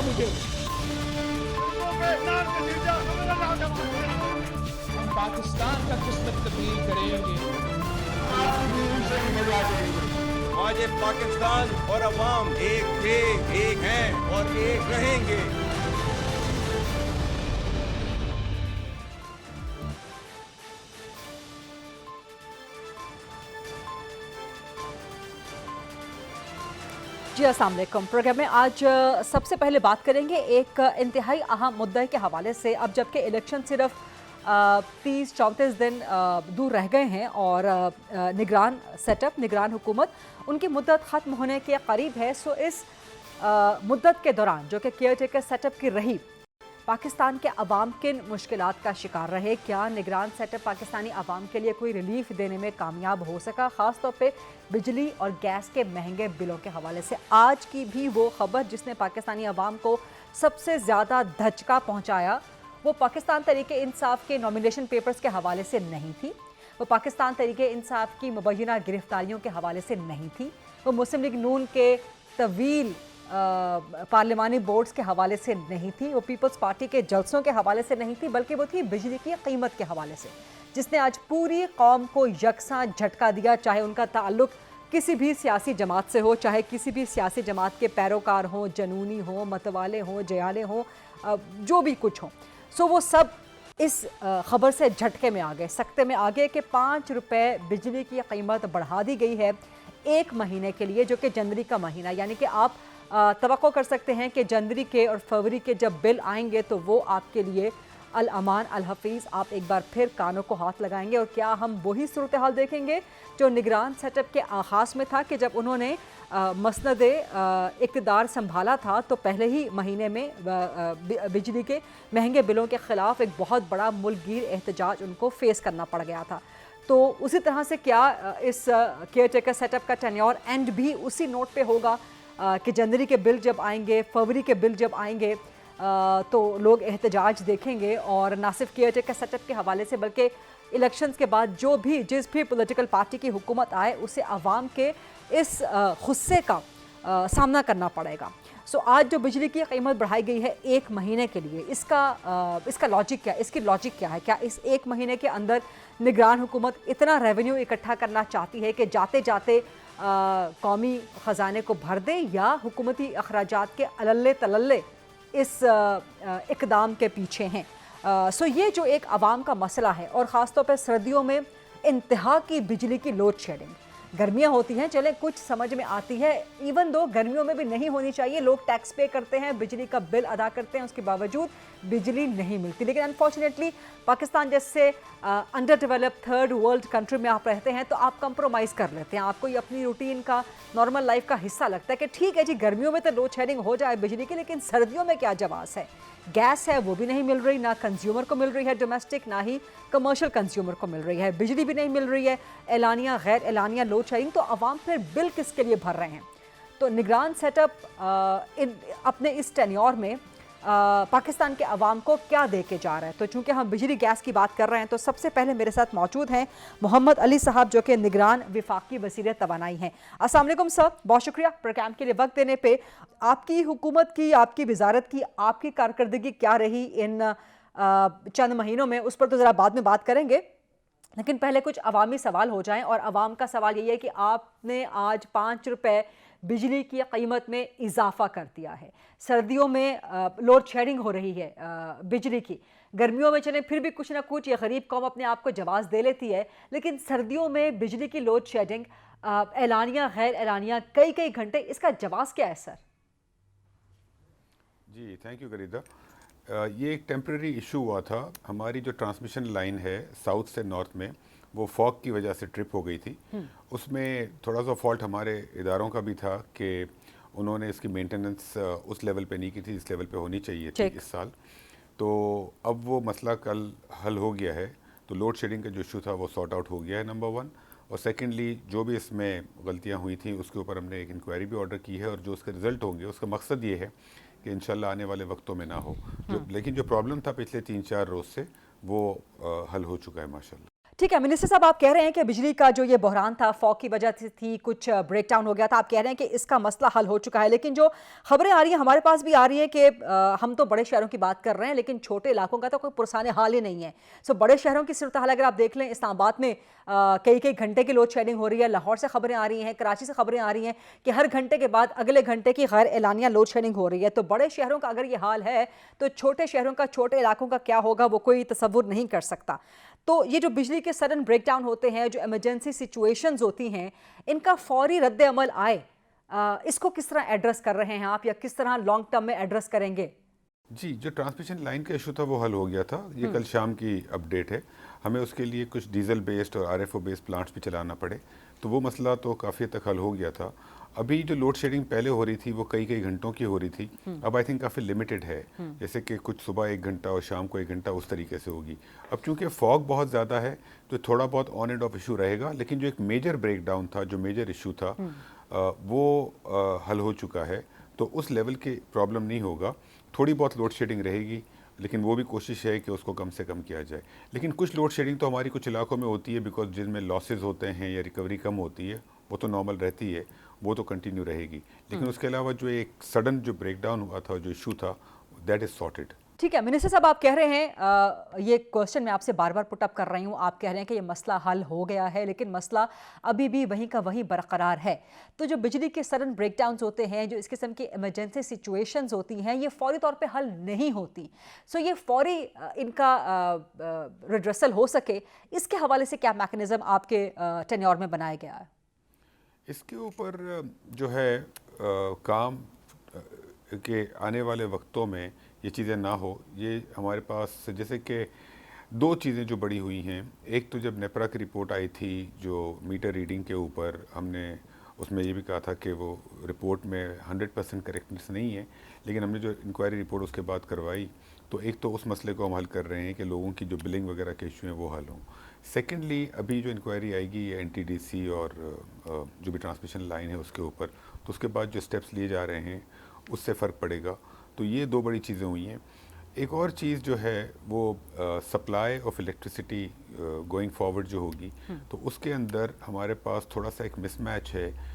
मुझे। हम पाकिस्तान का किस्मत तब्दील करेंगे। आज ये पाकिस्तान और अवाम एक थे, एक हैं और एक रहेंगे। जी अस्सलाम वालेकुम। प्रोग्राम में आज सबसे पहले बात करेंगे एक इंतहाई अहम मुद्दे के हवाले से। अब जबकि इलेक्शन सिर्फ 30-34 दिन दूर रह गए हैं और निगरान सेटअप, निगरान हुकूमत उनकी मुद्दत ख़त्म होने के करीब है। सो इस मुद्दत के दौरान जो कि केयर टेकर सेटअप की रही, पाकिस्तान के अवाम किन मुश्किलात का शिकार रहे? क्या निगरान सेटअप पाकिस्तानी अवाम के लिए कोई रिलीफ देने में कामयाब हो सका? ख़ास तौर पे बिजली और गैस के महंगे बिलों के हवाले से आज की भी वो खबर जिसने पाकिस्तानी अवाम को सबसे ज़्यादा धचका पहुँचाया, वो पाकिस्तान तहरीक इंसाफ के नॉमिनेशन पेपर्स के हवाले से नहीं थी, वो पाकिस्तान तहरीक इंसाफ की मुबैना गिरफ्तारियों के हवाले से नहीं थी, वो मुस्लिम लीग नून के तवील पार्लिमानी बोर्ड्स के हवाले से नहीं थी, वो पीपल्स पार्टी के जलसों के हवाले से नहीं थी, बल्कि वो थी बिजली की कीमत के हवाले से, जिसने आज पूरी कौम को यकसा झटका दिया। चाहे उनका ताल्लुक किसी भी सियासी जमात से हो, चाहे किसी भी सियासी जमात के पैरोकार हों, जनूनी हों, मतवाले हों, जयाले हों, जो भी कुछ हों, सो वो सब इस खबर से झटके में आ गए, सकते में आ गए कि 5 रुपये बिजली की कीमत बढ़ा दी गई है एक महीने के लिए, जो कि जनवरी का महीना, यानी कि आप तवक्को कर सकते हैं कि जनवरी के और फरवरी के जब बिल आएंगे तो वो आपके लिए अल अमान अल हफीज़, आप एक बार फिर कानों को हाथ लगाएंगे। और क्या हम वही सूरत हाल देखेंगे जो निगरान सेटअप के आगाज़ में था कि जब उन्होंने मसनद इक़्तिदार संभाला था तो पहले ही महीने में बिजली के महंगे बिलों के ख़िलाफ़ एक बहुत बड़ा मुल्कगीर एहतजाज उनको फ़ेस करना पड़ गया था। तो उसी तरह से क्या इस केयर टेकर सेटअप का टेन्योर एंड भी उसी नोट पे होगा कि जनवरी के बिल जब आएंगे, फरवरी के बिल जब आएंगे तो लोग एहतजाज देखेंगे, और ना सिर्फ केयर टेकर सेटअप के हवाले से बल्कि इलेक्शंस के बाद जिस भी पॉलिटिकल पार्टी की हुकूमत आए उसे अवाम के इस गुस्से का सामना करना पड़ेगा। सो आज जो बिजली की कीमत बढ़ाई गई है एक महीने के लिए, इसका लॉजिक क्या है, इसकी लॉजिक क्या है? क्या इस एक महीने के अंदर निगरान हुकूमत इतना रेवेन्यू इकट्ठा करना चाहती है कि जाते जाते कौमी ख़जाने को भर दे, या हुकूमती अखराजात के अलल्ले तलल्ले इस इक़दाम के पीछे हैं? सो ये जो एक आवाम का मसला है, और ख़ास तौर पर सर्दियों में इंतहा की बिजली की लोड शेडिंग, गर्मियाँ होती हैं चलें कुछ समझ में आती है, इवन दो गर्मियों में भी नहीं होनी चाहिए, लोग टैक्स पे करते हैं, बिजली का बिल अदा करते हैं, उसके बावजूद बिजली नहीं मिलती। लेकिन अनफॉर्चुनेटली पाकिस्तान जैसे under developed third world country में आप रहते हैं तो आप कंप्रोमाइज़ कर लेते हैं, आपको ये अपनी रूटीन का, नॉर्मल लाइफ का हिस्सा लगता है कि ठीक है जी गर्मियों में तो लोड शेडिंग हो जाए बिजली की, लेकिन सर्दियों में क्या जवाब है? गैस है वो भी नहीं मिल रही, ना कंज्यूमर को मिल रही है डोमेस्टिक, ना ही कमर्शियल कंज्यूमर को मिल रही है, बिजली भी नहीं मिल रही है, एलानिया गैर एलानिया लोड शेडिंग, तो अवाम फिर बिल किसके लिए भर रहे हैं? तो निगरान सेटअप अपने इस टेन्योर में पाकिस्तान के अवाम को क्या दे के जा रहा है? तो चूँकि हम बिजली गैस की बात कर रहे हैं तो सबसे पहले मेरे साथ मौजूद हैं मोहम्मद अली साहब, जो कि निगरान विफाकी वज़ीर तवानाई हैं। अस्सलाम वालेकुम सर, बहुत शुक्रिया प्रोग्राम के लिए वक्त देने पे। आपकी हुकूमत की, आपकी वजारत की, आपकी कारकर्दगी क्या रही इन चंद महीनों में, उस पर तो ज़रा बाद में बात करेंगे, लेकिन पहले कुछ अवामी सवाल हो जाएं। और अवाम का सवाल यही है कि आपने आज 5 रुपये बिजली की कीमत में इजाफा कर दिया है, सर्दियों में लोड शेडिंग हो रही है बिजली की, गर्मियों में चले फिर भी कुछ ना कुछ ये गरीब कौम अपने आप को जवाब दे लेती है, लेकिन सर्दियों में बिजली की लोड शेडिंग, एलानिया गैर एलानिया कई कई घंटे, इसका जवाब क्या है सर? जी थैंक यू गरीदा। ये एक टेम्प्रेरी इशू हुआ था, हमारी जो ट्रांसमिशन लाइन है साउथ से नॉर्थ में वो फॉग की वजह से ट्रिप हो गई थी। उसमें थोड़ा सा फॉल्ट हमारे इदारों का भी था कि उन्होंने इसकी मेंटेनेंस उस लेवल पे नहीं की थी जिस लेवल पे होनी चाहिए थी इस साल। तो अब वो मसला कल हल हो गया है, तो लोड शेडिंग का जो इशू था वो सॉर्ट आउट हो गया है, नंबर 1। और सेकेंडली जो भी इसमें गलतियाँ हुई थी उसके ऊपर हमने एक इंक्वायरी भी ऑर्डर की है, और जो उसके रिज़ल्ट होंगे उसका मकसद ये है कि इंशाल्लाह आने वाले वक्तों में ना हो। लेकिन जो प्रॉब्लम था पिछले 3-4 रोज़ से वो हल हो चुका है माशाल्लाह। ठीक है मिनिस्टर साहब, आप कह रहे हैं कि बिजली का जो ये बहरान था फॉग की वजह से थी, कुछ ब्रेक डाउन हो गया था, आप कह रहे हैं कि इसका मसला हल हो चुका है, लेकिन जो खबरें आ रही हैं हमारे पास भी आ रही है कि हम तो बड़े शहरों की बात कर रहे हैं लेकिन छोटे इलाकों का तो कोई पुरसाने हाल ही नहीं है। सो बड़े शहरों की सूरत हाल अगर आप देख लें, इस्लामाबाद में कई कई घंटे की लोड शेडिंग हो रही है, लाहौर से खबरें आ रही हैं, कराची से खबरें आ रही हैं कि हर घंटे के बाद अगले घंटे की गैर एलानिया लोड शेडिंग हो रही है। तो बड़े शहरों का अगर ये हाल है तो छोटे शहरों का, छोटे इलाकों का क्या होगा वो कोई तसव्वुर नहीं कर सकता। तो ये जो बिजली के सडन ब्रेकडाउन होते हैं, जो इमरजेंसी सिचुएशंस होती हैं, इनका फौरी रद्द अमल आए, इसको किस तरह एड्रेस कर रहे हैं आप, या किस तरह लॉन्ग टर्म में एड्रेस करेंगे? जी, जो ट्रांसमिशन लाइन का इशू था वो हल हो गया था, ये कल शाम की अपडेट है। हमें उसके लिए कुछ डीजल बेस्ड और आरएफओ बेस्ड प्लांट्स भी चलाना पड़े, तो वो मसला तो काफ़ी तक हल हो गया था। अभी जो लोड शेडिंग पहले हो रही थी वो कई कई घंटों की हो रही थी, अब आई थिंक काफ़ी लिमिटेड है, जैसे कि कुछ सुबह 1 घंटा और शाम को 1 घंटा उस तरीके से होगी। अब चूंकि फॉग बहुत ज़्यादा है तो थोड़ा बहुत ऑन एंड ऑफ इशू रहेगा, लेकिन जो एक मेजर ब्रेकडाउन था, जो मेजर इशू था वो हल हो चुका है, तो उस लेवल की प्रॉब्लम नहीं होगा। थोड़ी बहुत लोड शेडिंग रहेगी, लेकिन वो भी कोशिश है कि उसको कम से कम किया जाए। लेकिन कुछ लोड शेडिंग तो हमारी कुछ इलाकों में होती है, बिकॉज जिनमें लॉसेज होते हैं या रिकवरी कम होती है, वो तो नॉर्मल रहती है, वो तो कंटिन्यू रहेगी। लेकिन उसके अलावा जो एक सडन जो ब्रेकडाउन हुआ था, जो इशू था, दैट इज़ सॉर्टेड। ठीक है मिनिस्टर साहब, आप कह रहे हैं, ये क्वेश्चन मैं आपसे बार बार पुट अप कर रही हूँ, आप कह रहे हैं कि ये मसला हल हो गया है लेकिन मसला अभी भी वहीं का वहीं बरकरार है। तो जो बिजली के सडन ब्रेकडाउन्स होते हैं, जो इस किस्म की इमरजेंसी सिचुएशंस होती हैं, ये फौरी तौर पे हल नहीं होती। सो ये फौरी इनका रिड्रेसल हो सके, इसके हवाले से क्या मैकेनिज्म आपके टेन्योर में बनाया गया है? इसके ऊपर जो है काम के आने वाले वक्तों में ये चीज़ें ना हो, ये हमारे पास जैसे कि 2 चीज़ें जो बड़ी हुई हैं। एक तो जब नेपरा की रिपोर्ट आई थी जो मीटर रीडिंग के ऊपर, हमने उसमें ये भी कहा था कि वो रिपोर्ट में 100% करेक्टनेस नहीं है, लेकिन हमने जो इंक्वायरी रिपोर्ट उसके बाद करवाई, तो एक तो उस मसले को हम हल कर रहे हैं कि लोगों की जो बिलिंग वगैरह के इशू हैं वो हल हों। सेकेंडली, अभी जो इंक्वायरी आएगी ये NTDC और जो भी ट्रांसमिशन लाइन है उसके ऊपर, तो उसके बाद जो स्टेप्स लिए जा रहे हैं उससे फ़र्क पड़ेगा। तो ये 2 बड़ी चीज़ें हुई हैं। एक और चीज़ जो है वो supply of electricity going forward जो होगी, तो उसके अंदर हमारे पास थोड़ा सा एक मिसमैच है।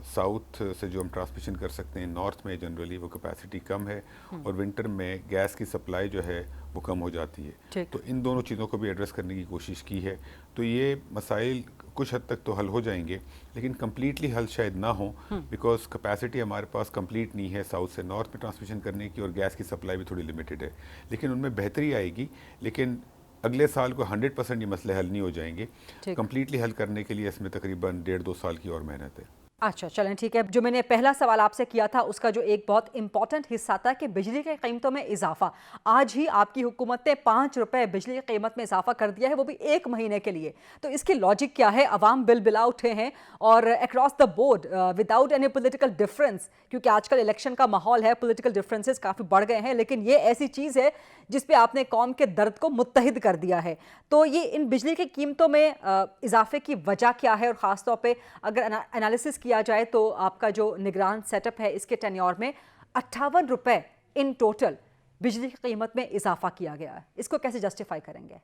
साउथ से जो हम ट्रांसमिशन कर सकते हैं, नॉर्थ में जनरली वो कैपेसिटी कम है, और विंटर में गैस की सप्लाई जो है वो कम हो जाती है। तो इन दोनों चीज़ों को भी एड्रेस करने की कोशिश की है। तो ये मसाइल कुछ हद तक तो हल हो जाएंगे, लेकिन कम्प्लीटली हल शायद ना हो, बिकॉज कैपेसिटी हमारे पास कंप्लीट नहीं है साउथ से नॉर्थ में ट्रांसमिशन करने की, और गैस की सप्लाई भी थोड़ी लिमिटेड है। लेकिन उनमें बेहतरी आएगी, लेकिन अगले साल को 100% ये मसले हल नहीं हो जाएंगे। कंप्लीटली हल करने के लिए इसमें तकरीबन 1.5-2 साल की और मेहनत है। अच्छा चलें, ठीक है। जो मैंने पहला सवाल आपसे किया था उसका जो एक बहुत इंपॉर्टेंट हिस्सा था कि बिजली की कीमतों में इजाफा, आज ही आपकी हुकूमत ने 5 रुपए बिजली की कीमत में इजाफा कर दिया है, वो भी 1 महीने के लिए। तो इसकी लॉजिक क्या है? अवाम बिल बिला उठे हैं और across the board without any political difference, क्योंकि आजकल इलेक्शन का माहौल है, पॉलिटिकल डिफरेंसेस काफ़ी बढ़ गए हैं, लेकिन ये ऐसी चीज़ है जिस पे आपने कौम के दर्द को मुत्तहिद कर दिया है। तो ये इन बिजली की कीमतों में इजाफे की वजह क्या है, और ख़ास तौर पे अगर एनालिसिस किया जाए तो आपका जो निगरान सेटअप है इसके टेन्योर में 58 रुपए इन टोटल बिजली की कीमत में इजाफा किया गया है, इसको कैसे जस्टिफाई करेंगे?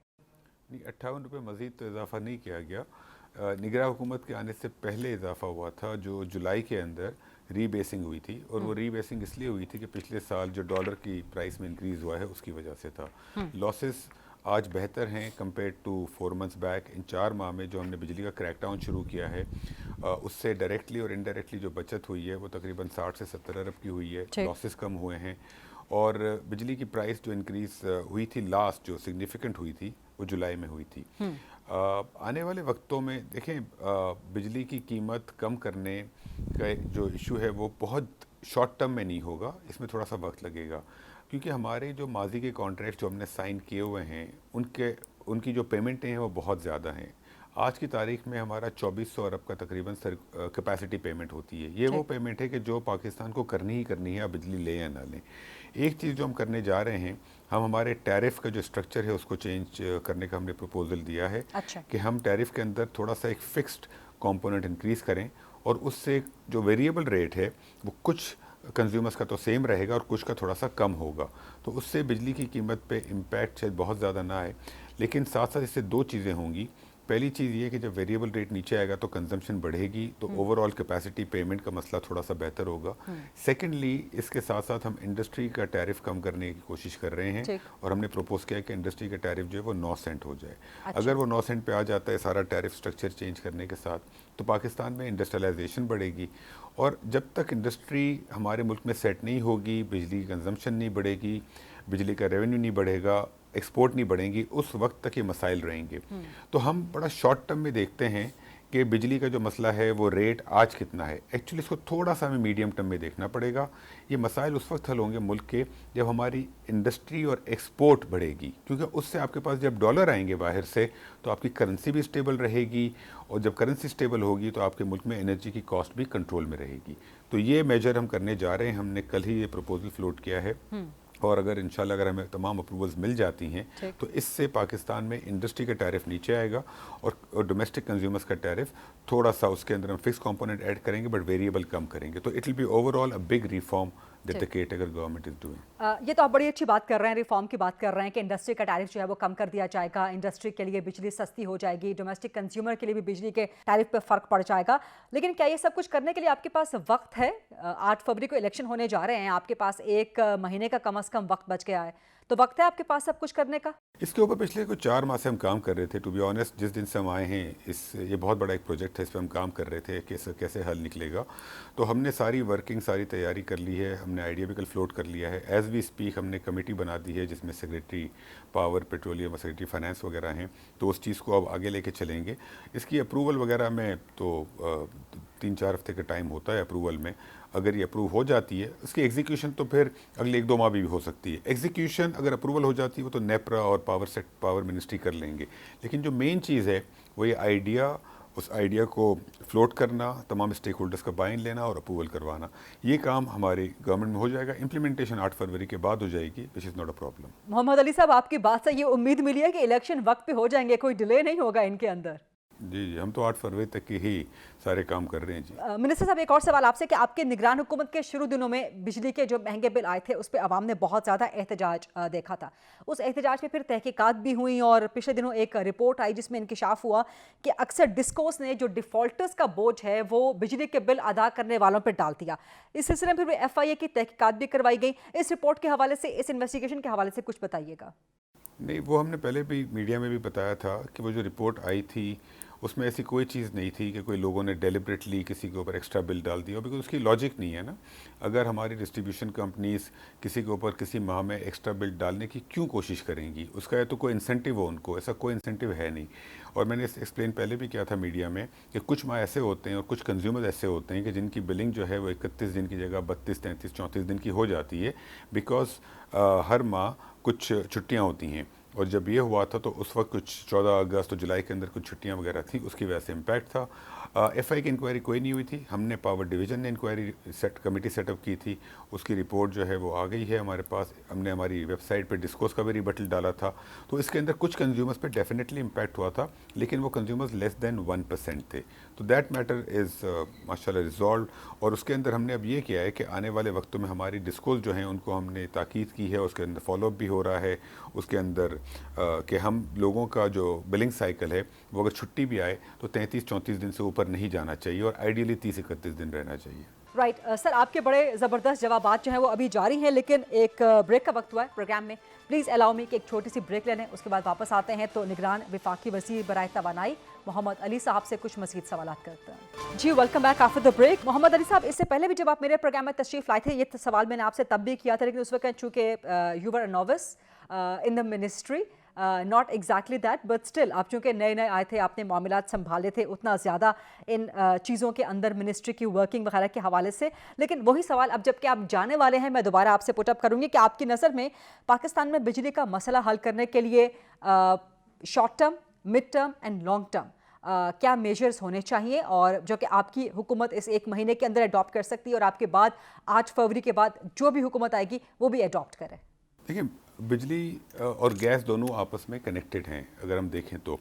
नहीं, 58 रुपये मज़ीद तो इजाफा नहीं किया गया। निगरान हुकूमत के आने से पहले इजाफा हुआ था, जो जुलाई के अंदर रीबेसिंग हुई थी, और वो रीबेसिंग इसलिए हुई थी कि पिछले साल जो डॉलर की प्राइस में इंक्रीज़ हुआ है उसकी वजह से था। लॉसेस आज बेहतर हैं कंपेयर टू 4 मंथ्स बैक। इन 4 माह में जो हमने बिजली का क्रैकडाउन शुरू किया है, उससे डायरेक्टली और इनडायरेक्टली जो बचत हुई है वो तकरीबन 60 से 70 अरब की हुई है। लॉसेस कम हुए हैं, और बिजली की प्राइस जो इंक्रीज़ हुई थी लास्ट, जो सिग्निफिकेंट हुई थी, वो जुलाई में हुई थी। आने वाले वक्तों में देखें, बिजली की कीमत कम करने का जो इशू है वो बहुत शॉर्ट टर्म में नहीं होगा, इसमें थोड़ा सा वक्त लगेगा, क्योंकि हमारे जो माजी के कॉन्ट्रैक्ट जो हमने साइन किए हुए हैं उनकी जो पेमेंटें हैं वो बहुत ज़्यादा हैं। आज की तारीख में हमारा 2400 अरब का तकरीबन कैपेसिटी पेमेंट होती है। ये वो पेमेंट है कि जो पाकिस्तान को करनी ही करनी है, आप बिजली लें या ना लें। एक चीज़ जो हम करने जा रहे हैं, हम हमारे टैरिफ का जो स्ट्रक्चर है उसको चेंज करने का हमने प्रपोजल दिया है। कि हम टैरिफ के अंदर थोड़ा सा एक फ़िक्स्ड कॉम्पोनेंट इंक्रीज़ करें, और उससे जो वेरिएबल रेट है वो कुछ कंज्यूमर्स का तो सेम रहेगा और कुछ का थोड़ा सा कम होगा, तो उससे बिजली की कीमत पे इम्पैक्ट शायद बहुत ज़्यादा ना आए। लेकिन साथ साथ इससे 2 चीज़ें होंगी। पहली चीज़ ये कि जब वेरिएबल रेट नीचे आएगा तो कंजम्पशन बढ़ेगी, तो ओवरऑल कैपेसिटी पेमेंट का मसला थोड़ा सा बेहतर होगा। सेकेंडली, इसके साथ साथ हम इंडस्ट्री का टैरिफ कम करने की कोशिश कर रहे हैं और हमने प्रपोज किया है कि इंडस्ट्री का टैरिफ जो है वो 9 सेंट हो जाए। अगर वो 9 सेंट पे आ जाता है सारा टैरिफ स्ट्रक्चर चेंज करने के साथ, तो पाकिस्तान में इंडस्ट्रियलाइजेशन बढ़ेगी। और जब तक इंडस्ट्री हमारे मुल्क में सेट नहीं होगी, बिजली की कंजम्पशन नहीं बढ़ेगी, बिजली का रेवेन्यू नहीं बढ़ेगा, एक्सपोर्ट नहीं बढ़ेंगी, उस वक्त तक ये मसाइल रहेंगे। तो हम बड़ा शॉर्ट टर्म में देखते हैं कि बिजली का जो मसला है वो रेट आज कितना है। एक्चुअली इसको थोड़ा सा हमें मीडियम टर्म में देखना पड़ेगा। ये मसाइल उस वक्त हल होंगे मुल्क के जब हमारी इंडस्ट्री और एक्सपोर्ट बढ़ेगी, क्योंकि उससे आपके पास जब डॉलर आएंगे बाहर से तो आपकी करेंसी भी स्टेबल रहेगी, और जब करेंसी स्टेबल होगी तो आपके मुल्क में एनर्जी की कॉस्ट भी कंट्रोल में रहेगी। तो ये मेजर हम करने जा रहे हैं। हमने कल ही ये प्रपोजल फ्लोट किया है, और अगर इंशाल्लाह अगर हमें तमाम अप्रूवल्स मिल जाती हैं तो इससे पाकिस्तान में इंडस्ट्री का टैरिफ नीचे आएगा और डोमेस्टिक कंज्यूमर्स का टैरिफ थोड़ा सा, उसके अंदर हम फिक्स कंपोनेंट ऐड करेंगे बट वेरिएबल कम करेंगे। तो it will be overall a big reform that the caretaker government is doing. ये तो आप बड़ी अच्छी बात कर रहे हैं, रिफॉर्म की बात कर रहे हैं कि इंडस्ट्री का टैरिफ जो है वो कम कर दिया जाएगा, इंडस्ट्री के लिए बिजली सस्ती हो जाएगी, डोमेस्टिक कंज्यूमर के लिए भी बिजली के टैरिफ पे फ़र्क पड़ जाएगा। लेकिन क्या ये सब कुछ करने के लिए आपके पास वक्त है? 8 फरवरी को इलेक्शन होने जा रहे हैं, आपके पास 1 महीने का कम से कम वक्त बच गया है, तो वक्त है आपके पास सब कुछ करने का? इसके ऊपर पिछले कुछ 4 माह से हम काम कर रहे थे। टू बी ऑनेस्ट, जिस दिन से हम आए हैं ये बहुत बड़ा एक प्रोजेक्ट है, इस पर हम काम कर रहे थे कि कैसे हल निकलेगा। तो हमने सारी वर्किंग, सारी तैयारी कर ली है, हमने आइडिया भी कल फ्लोट कर लिया है। एज वी स्पीक हमने कमेटी बना दी है जिसमें सेक्रेटरी पावर, पेट्रोलियम और सेक्रेटरी फाइनेंस वगैरह हैं। तो उस चीज़ को अब आगे लेके चलेंगे। इसकी अप्रूवल वगैरह में तो 3-4 हफ्ते का टाइम होता है अप्रूवल में। अगर ये अप्रूव हो जाती है, उसकी एग्जीक्यूशन तो फिर अगले 1-2 माह भी हो सकती है। एग्जीक्यूशन अगर अप्रूवल हो जाती है वो तो नेपरा और पावर मिनिस्ट्री कर लेंगे। लेकिन जो मेन चीज़ है वो ये आइडिया, उस आइडिया को फ्लोट करना, तमाम स्टेक होल्डर्स का बाइन लेना और अप्रूवल करवाना, ये काम हमारी गवर्नमेंट में हो जाएगा। इम्प्लीमेंटेशन 8 फरवरी के बाद हो जाएगी, which is not a problem. Mohammad Ali sahab, आपकी बात से ये उम्मीद मिली है कि इलेक्शन वक्त पे हो जाएंगे, कोई डिले नहीं होगा इनके अंदर? जी, हम तो 8 फरवरी तक के ही सारे काम कर रहे हैं जी। मिनिस्टर साहब, एक और सवाल आपसे कि आपके निगरान हुकूमत के शुरू दिनों में बिजली के जो महंगे बिल आए थे उस पर आवाम ने बहुत ज़्यादा एहतजाज देखा था। उस एहतजाज पे फिर तहकीकात भी हुई और पिछले दिनों एक रिपोर्ट आई जिसमें इंकिशाफ हुआ कि अक्सर डिस्कोस ने जो डिफ़ॉल्टर्स का बोझ है वो बिजली के बिल अदा करने वालों पर डाल दिया। इस सिलसिले में फिर FIA की तहकीकात भी करवाई गई। इस रिपोर्ट के हवाले से, इस इन्वेस्टिगेशन के हवाले से कुछ बताइएगा। नहीं, वो हमने पहले भी मीडिया में भी बताया था कि वो जो रिपोर्ट आई थी उसमें ऐसी कोई चीज़ नहीं थी कि कोई लोगों ने डेलिबरेटली किसी के ऊपर एक्स्ट्रा बिल डाल दिया, बिकॉज उसकी लॉजिक नहीं है ना। अगर हमारी डिस्ट्रीब्यूशन कंपनीज किसी के ऊपर किसी माह में एक्स्ट्रा बिल डालने की क्यों कोशिश करेंगी, उसका या तो कोई इंसेंटिव हो उनको, ऐसा कोई इंसेंटिव है नहीं। और मैंने एक्सप्लेन पहले भी किया था मीडिया में कि कुछ माह ऐसे होते हैं और कुछ कंज्यूमर्स ऐसे होते हैं कि जिनकी बिलिंग जो है वो 31 दिन की जगह 32, 33, 34 दिन की हो जाती है, बिकॉज हर माह कुछ छुट्टियाँ होती हैं। और जब ये हुआ था तो उस वक्त कुछ 14 अगस्त और जुलाई के अंदर कुछ छुट्टियां वगैरह थी, उसकी वजह से इम्पैक्ट था। FIA की इंक्वायरी कोई नहीं हुई थी, हमने पावर डिवीज़न ने इंक्वायरी कमेटी सेटअप की थी, उसकी रिपोर्ट जो है वो आ गई है हमारे पास। हमने हमारी वेबसाइट पे डिस्कोस का भी रिबटल डाला था। तो इसके अंदर कुछ कंज्यूमर्स पे डेफिनेटली इम्पैक्ट हुआ था, लेकिन वो कंज्यूमर्स लेस दैन 1% थे। तो दैट मैटर इज़ माशाल्लाह रिजॉल्व। और उसके अंदर हमने अब ये किया है कि आने वाले वक्तों में हमारी डिस्कोस जो हैं उनको हमने ताकीद की है, उसके अंदर फॉलोअप भी हो रहा है। उसके अंदर कि हम लोगों का जो बिलिंग साइकिल है वो अगर छुट्टी भी आए तो 33-34 दिन से ऊपर नहीं जाना चाहिए और आइडियली 30-31 दिन रहना चाहिए। राइट सर, आपके बड़े ज़बरदस्त जवाबात जो हैं वो अभी जारी हैं, लेकिन एक ब्रेक का वक्त हुआ है प्रोग्राम में। प्लीज़ अलाउ मी कि एक छोटी सी ब्रेक ले लें, उसके बाद वापस आते हैं तो निगरान वफाकी वज़ीर बराए तवानाई मोहम्मद अली साहब से कुछ मज़ीद सवाल करते हैं। जी, welcome back after the break. Mohammad Ali साहब, इससे पहले भी जब आप मेरे प्रोग्राम में तशरीफ़ लाए थे, ये सवाल मैंने आपसे तब भी किया था, लेकिन उस वक्त चूँकि you were a novice in the ministry, not exactly that, but still आप चूँकि नए नए आए थे, आपने मामलात संभाले थे, उतना ज़्यादा इन चीज़ों के अंदर मिनिस्ट्री की वर्किंग वगैरह के हवाले से। लेकिन वही सवाल अब जबकि आप जाने वाले हैं, मैं दोबारा आपसे पुटअप करूँगी कि आपकी नज़र में पाकिस्तान में बिजली का मसला हल करने के लिए short term, mid term and long term क्या मेजर्स होने चाहिए, और जो कि आपकी हुकूमत इस 1 महीने के अंदर अडॉप्ट कर सकती है और आपके बाद 8 फरवरी के बाद जो भी हुकूमत आएगी वो भी अडॉप्ट करे? देखिए, बिजली और गैस दोनों आपस में कनेक्टेड हैं। अगर हम देखें तो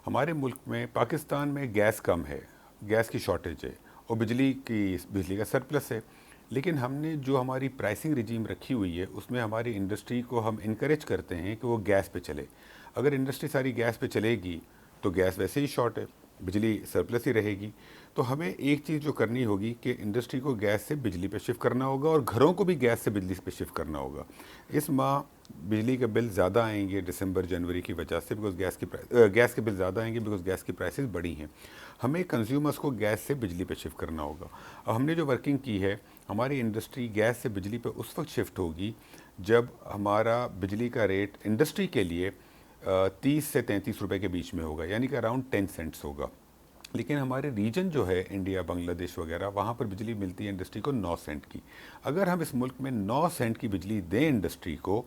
हमारे मुल्क में, पाकिस्तान में गैस कम है, गैस की शॉर्टेज है और बिजली का सरप्लस है। लेकिन हमने जो हमारी प्राइसिंग रिजीम रखी हुई है उसमें हमारी इंडस्ट्री को हम इनकरेज करते हैं कि वो गैस पे चले। अगर इंडस्ट्री सारी गैस पे चलेगी तो गैस वैसे ही शॉर्ट है, बिजली सरप्लस ही रहेगी। तो हमें एक चीज़ जो करनी होगी कि इंडस्ट्री को गैस से बिजली पे शिफ्ट करना होगा और घरों को भी गैस से बिजली पे शिफ्ट करना होगा। इस माह बिजली के बिल ज़्यादा आएंगे दिसंबर जनवरी की वजह से, बिकॉज गैस के बिल ज़्यादा आएंगे बिकॉज गैस की प्राइसेस बढ़ी हैं। हमें कंज्यूमर्स को गैस से बिजली पे शिफ्ट करना होगा। अब हमने जो वर्किंग की है, हमारी इंडस्ट्री गैस से बिजली पे उस वक्त शिफ्ट होगी जब हमारा बिजली का रेट इंडस्ट्री के लिए 30 से 33 रुपए के बीच में होगा, यानी कि अराउंड 10 सेंट्स होगा। लेकिन हमारे रीजन जो है इंडिया, बांग्लादेश वगैरह, वहाँ पर बिजली मिलती है इंडस्ट्री को 9 सेंट की। अगर हम इस मुल्क में 9 सेंट की बिजली दें इंडस्ट्री को,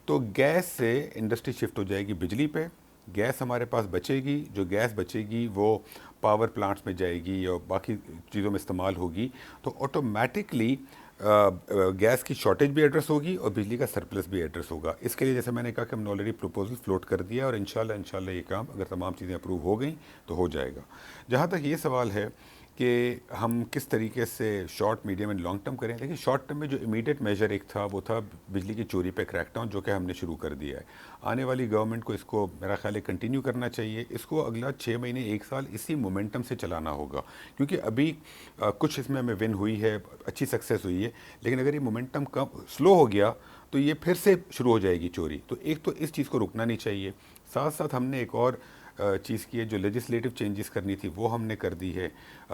तो गैस से इंडस्ट्री शिफ्ट हो जाएगी बिजली पे। गैस हमारे पास बचेगी, जो गैस बचेगी वो पावर प्लांट्स में जाएगी और बाकी चीज़ों में इस्तेमाल होगी। तो ऑटोमेटिकली गैस की शॉर्टेज भी एड्रेस होगी और बिजली का सरप्लस भी एड्रेस होगा। इसके लिए जैसे मैंने कहा कि हमने ऑलरेडी प्रपोजल फ्लोट कर दिया और इंशाल्लाह ये काम अगर तमाम चीज़ें अप्रूव हो गई तो हो जाएगा। जहाँ तक ये सवाल है कि हम किस तरीके से short, medium and long term करें, देखिए शॉर्ट टर्म में जो इमीडिएट मेजर एक था वो था बिजली की चोरी पे क्रैकडाउन, जो कि हमने शुरू कर दिया है। आने वाली गवर्नमेंट को इसको मेरा ख्याल है कंटिन्यू करना चाहिए। इसको अगला 6 महीने 1 साल इसी मोमेंटम से चलाना होगा, क्योंकि अभी कुछ इसमें हमें विन हुई है, अच्छी सक्सेस हुई है, लेकिन अगर ये मोमेंटम कम स्लो हो गया तो ये फिर से शुरू हो जाएगी चोरी। तो एक तो इस चीज़ को रुकना नहीं चाहिए। साथ साथ हमने एक और चीज़ की है, जो लेजिस्लेटिव चेंजेस करनी थी वो हमने कर दी है,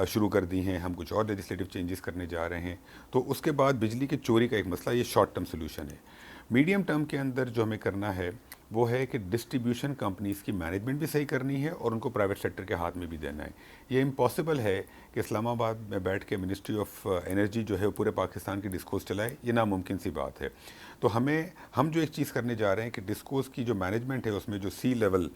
शुरू कर दी हैं। हम कुछ और लेजिस्लेटिव चेंजेस करने जा रहे हैं। तो उसके बाद बिजली की चोरी का एक मसला, ये शॉर्ट टर्म सोल्यूशन है। मीडियम टर्म के अंदर जो हमें करना है वो है कि डिस्ट्रीब्यूशन कंपनीज़ की मैनेजमेंट भी सही करनी है और उनको प्राइवेट सेक्टर के हाथ में भी देना है। ये इम्पॉसिबल है कि इस्लामाबाद में बैठ के मिनिस्ट्री ऑफ एनर्जी जो है वो पूरे पाकिस्तान की डिस्कोस चलाए, ये नामुमकिन सी बात है। तो हम जो एक चीज़ करने जा रहे हैं कि डिस्कोस की जो मैनेजमेंट है उसमें जो सी लेवल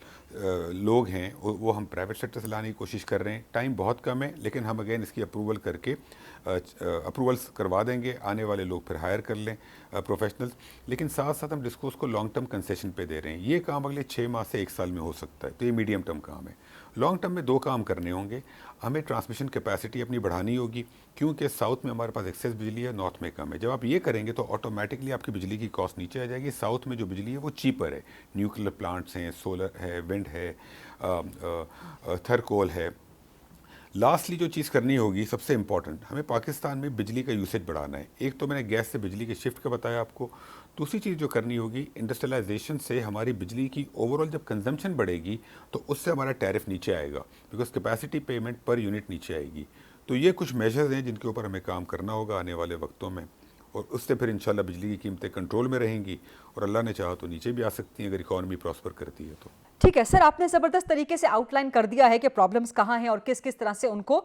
लोग हैं वो हम प्राइवेट सेक्टर से लाने की कोशिश कर रहे हैं। टाइम बहुत कम है, लेकिन हम अगेन इसकी अप्रूवल करके अप्रूवल्स करवा देंगे। आने वाले लोग फिर हायर कर लें प्रोफेशनल्स। लेकिन साथ साथ हम डिस्कोस को लॉन्ग टर्म कंसेशन पे दे रहे हैं। ये काम अगले 6 माह से 1 साल में हो सकता है, तो ये मीडियम टर्म काम है। लॉन्ग टर्म में 2 काम करने होंगे। हमें ट्रांसमिशन कैपेसिटी अपनी बढ़ानी होगी, क्योंकि साउथ में हमारे पास एक्सेस बिजली है, नॉर्थ में कम है। जब आप ये करेंगे तो ऑटोमेटिकली आपकी बिजली की कॉस्ट नीचे आ जाएगी। साउथ में जो बिजली है वो चीपर है, न्यूक्लियर प्लांट्स हैं, सोलर है, विंड है, थर्कोल है। लास्टली जो चीज़ करनी होगी सबसे इम्पॉर्टेंट, हमें पाकिस्तान में बिजली का यूसेज बढ़ाना है। एक तो मैंने गैस से बिजली के शिफ्ट का बताया आपको। दूसरी चीज़ जो करनी होगी, इंडस्ट्रियलाइजेशन से हमारी बिजली की ओवरऑल जब कंजम्पशन बढ़ेगी तो उससे हमारा टैरिफ नीचे आएगा, because capacity payment per unit नीचे आएगी। तो ये कुछ मेजर्स हैं जिनके ऊपर हमें काम करना होगा आने वाले वक्तों में, और उससे फिर इंशाल्लाह बिजली की कीमतें कंट्रोल में रहेंगी और अल्लाह ने चाहा तो नीचे भी आ सकती हैं अगर इकॉनमी प्रॉस्पर करती है तो। ठीक है सर, आपने ज़बरदस्त तरीके से आउटलाइन कर दिया है कि प्रॉब्लम्स कहाँ हैं और किस किस तरह से उनको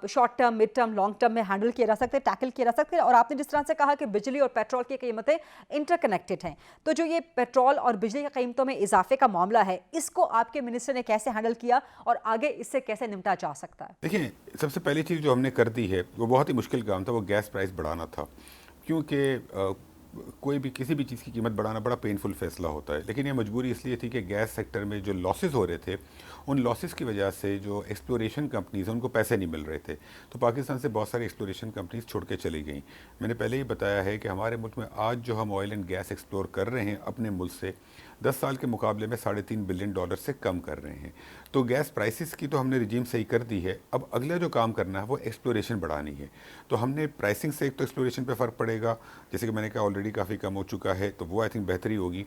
short term, mid term, long term में हैंडल किया जा सकता है, टैकल किया जा सकता है। और आपने जिस तरह से कहा कि बिजली और पेट्रोल की कीमतें इंटरकनेक्टेड हैं, तो जो ये पेट्रोल और बिजली की कीमतों में इजाफे का मामला है, इसको आपके मिनिस्टर ने कैसे हैंडल किया और आगे इससे कैसे निपटा जा सकता है? देखिए, सबसे पहली चीज़ जो हमने कर दी है वो बहुत ही मुश्किल काम था, वो गैस प्राइस बढ़ाना था। क्योंकि कोई भी किसी भी चीज़ की कीमत बढ़ाना बड़ा पेनफुल फैसला होता है, लेकिन ये मजबूरी इसलिए थी कि गैस सेक्टर में जो लॉसेस हो रहे थे, उन लॉसेस की वजह से जो एक्सप्लोरेशन कंपनीज उनको पैसे नहीं मिल रहे थे। तो पाकिस्तान से बहुत सारी एक्सप्लोरेशन कंपनीज छोड़ के चली गई। मैंने पहले ही बताया है कि हमारे मुल्क में आज जो हम ऑयल एंड गैस एक्सप्लोर कर रहे हैं अपने मुल्क से 10 साल के मुकाबले में $3.5 बिलियन से कम कर रहे हैं। तो गैस प्राइसेस की तो हमने रिजीम सही कर दी है। अब अगला जो काम करना है वो एक्सप्लोरेशन बढ़ानी है। तो हमने प्राइसिंग से, एक तो एक्सप्लोरेशन पे फ़र्क पड़ेगा, जैसे कि मैंने कहा ऑलरेडी काफ़ी कम हो चुका है, तो वो आई थिंक बेहतरी होगी।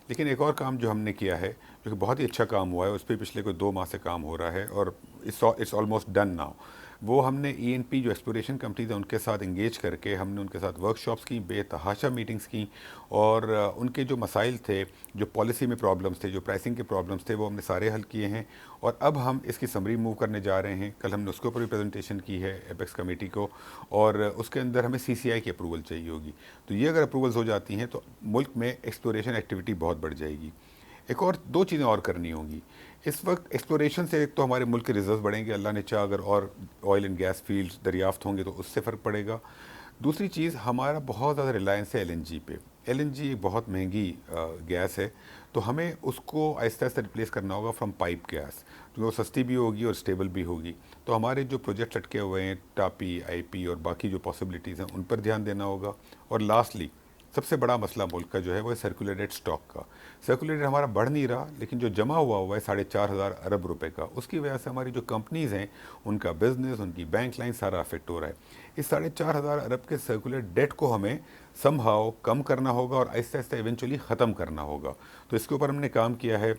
लेकिन एक और काम जो हमने किया है जो कि बहुत ही अच्छा काम हुआ है, उस पर पिछले कोई 2 माह से काम हो रहा है और इट्स ऑलमोस्ट डन नाउ। वो हमने ENP जो एक्सप्लोरेशन कंपनीज है उनके साथ इंगेज करके हमने उनके साथ वर्कशॉप्स की, बेतहाशा मीटिंग्स की, और उनके जो मसाइल थे, जो पॉलिसी में प्रॉब्लम्स थे, जो प्राइसिंग के प्रॉब्लम्स थे, वो हमने सारे हल किए हैं। और अब हम इसकी समरी मूव करने जा रहे हैं। कल हमने उसके ऊपर भी प्रेजेंटेशन की है एपेक्स कमेटी को, और उसके अंदर हमें CCI की अप्रूवल चाहिए होगी। तो ये अगर अप्रूवल्स हो जाती हैं तो मुल्क में एक्सप्लोरेशन एक्टिविटी बहुत बढ़ जाएगी। एक और 2 चीज़ें और करनी होंगी इस वक्त एक्सप्लोरेशन से। एक तो हमारे मुल्क के रिजर्व बढ़ेंगे, अल्लाह ने चाहा अगर और ऑयल एंड गैस फील्ड्स दरियाफ्त होंगे तो उससे फ़र्क पड़ेगा। दूसरी चीज़, हमारा बहुत ज़्यादा रिलायंस है LNG पे। LNG एक बहुत महंगी गैस है, तो हमें उसको आहिस्ता आहिस्ता रिप्लेस करना होगा फ्रॉम पाइप गैस, तो वो सस्ती भी होगी और स्टेबल भी होगी। तो हमारे जो प्रोजेक्ट्स अटके हुए हैं, टापी, IP और बाकी जो पॉसिबिलिटीज़ हैं उन पर ध्यान देना होगा। और लास्टली सबसे बड़ा मसला मुल्क का जो है वो है सर्कुलेटेड स्टॉक का। सर्कुलेटेड हमारा बढ़ नहीं रहा, लेकिन जो जमा हुआ है 4,500 अरब रुपए का, उसकी वजह से हमारी जो कंपनीज़ हैं उनका बिजनेस, उनकी बैंक लाइन सारा अफेक्ट हो रहा है। इस 4,500 अरब के सर्कुलेट डेट को हमें समहाउ कम करना होगा और आहिस्ता आहिस्ता इवेंचुअली ख़त्म करना होगा। तो इसके ऊपर हमने काम किया है।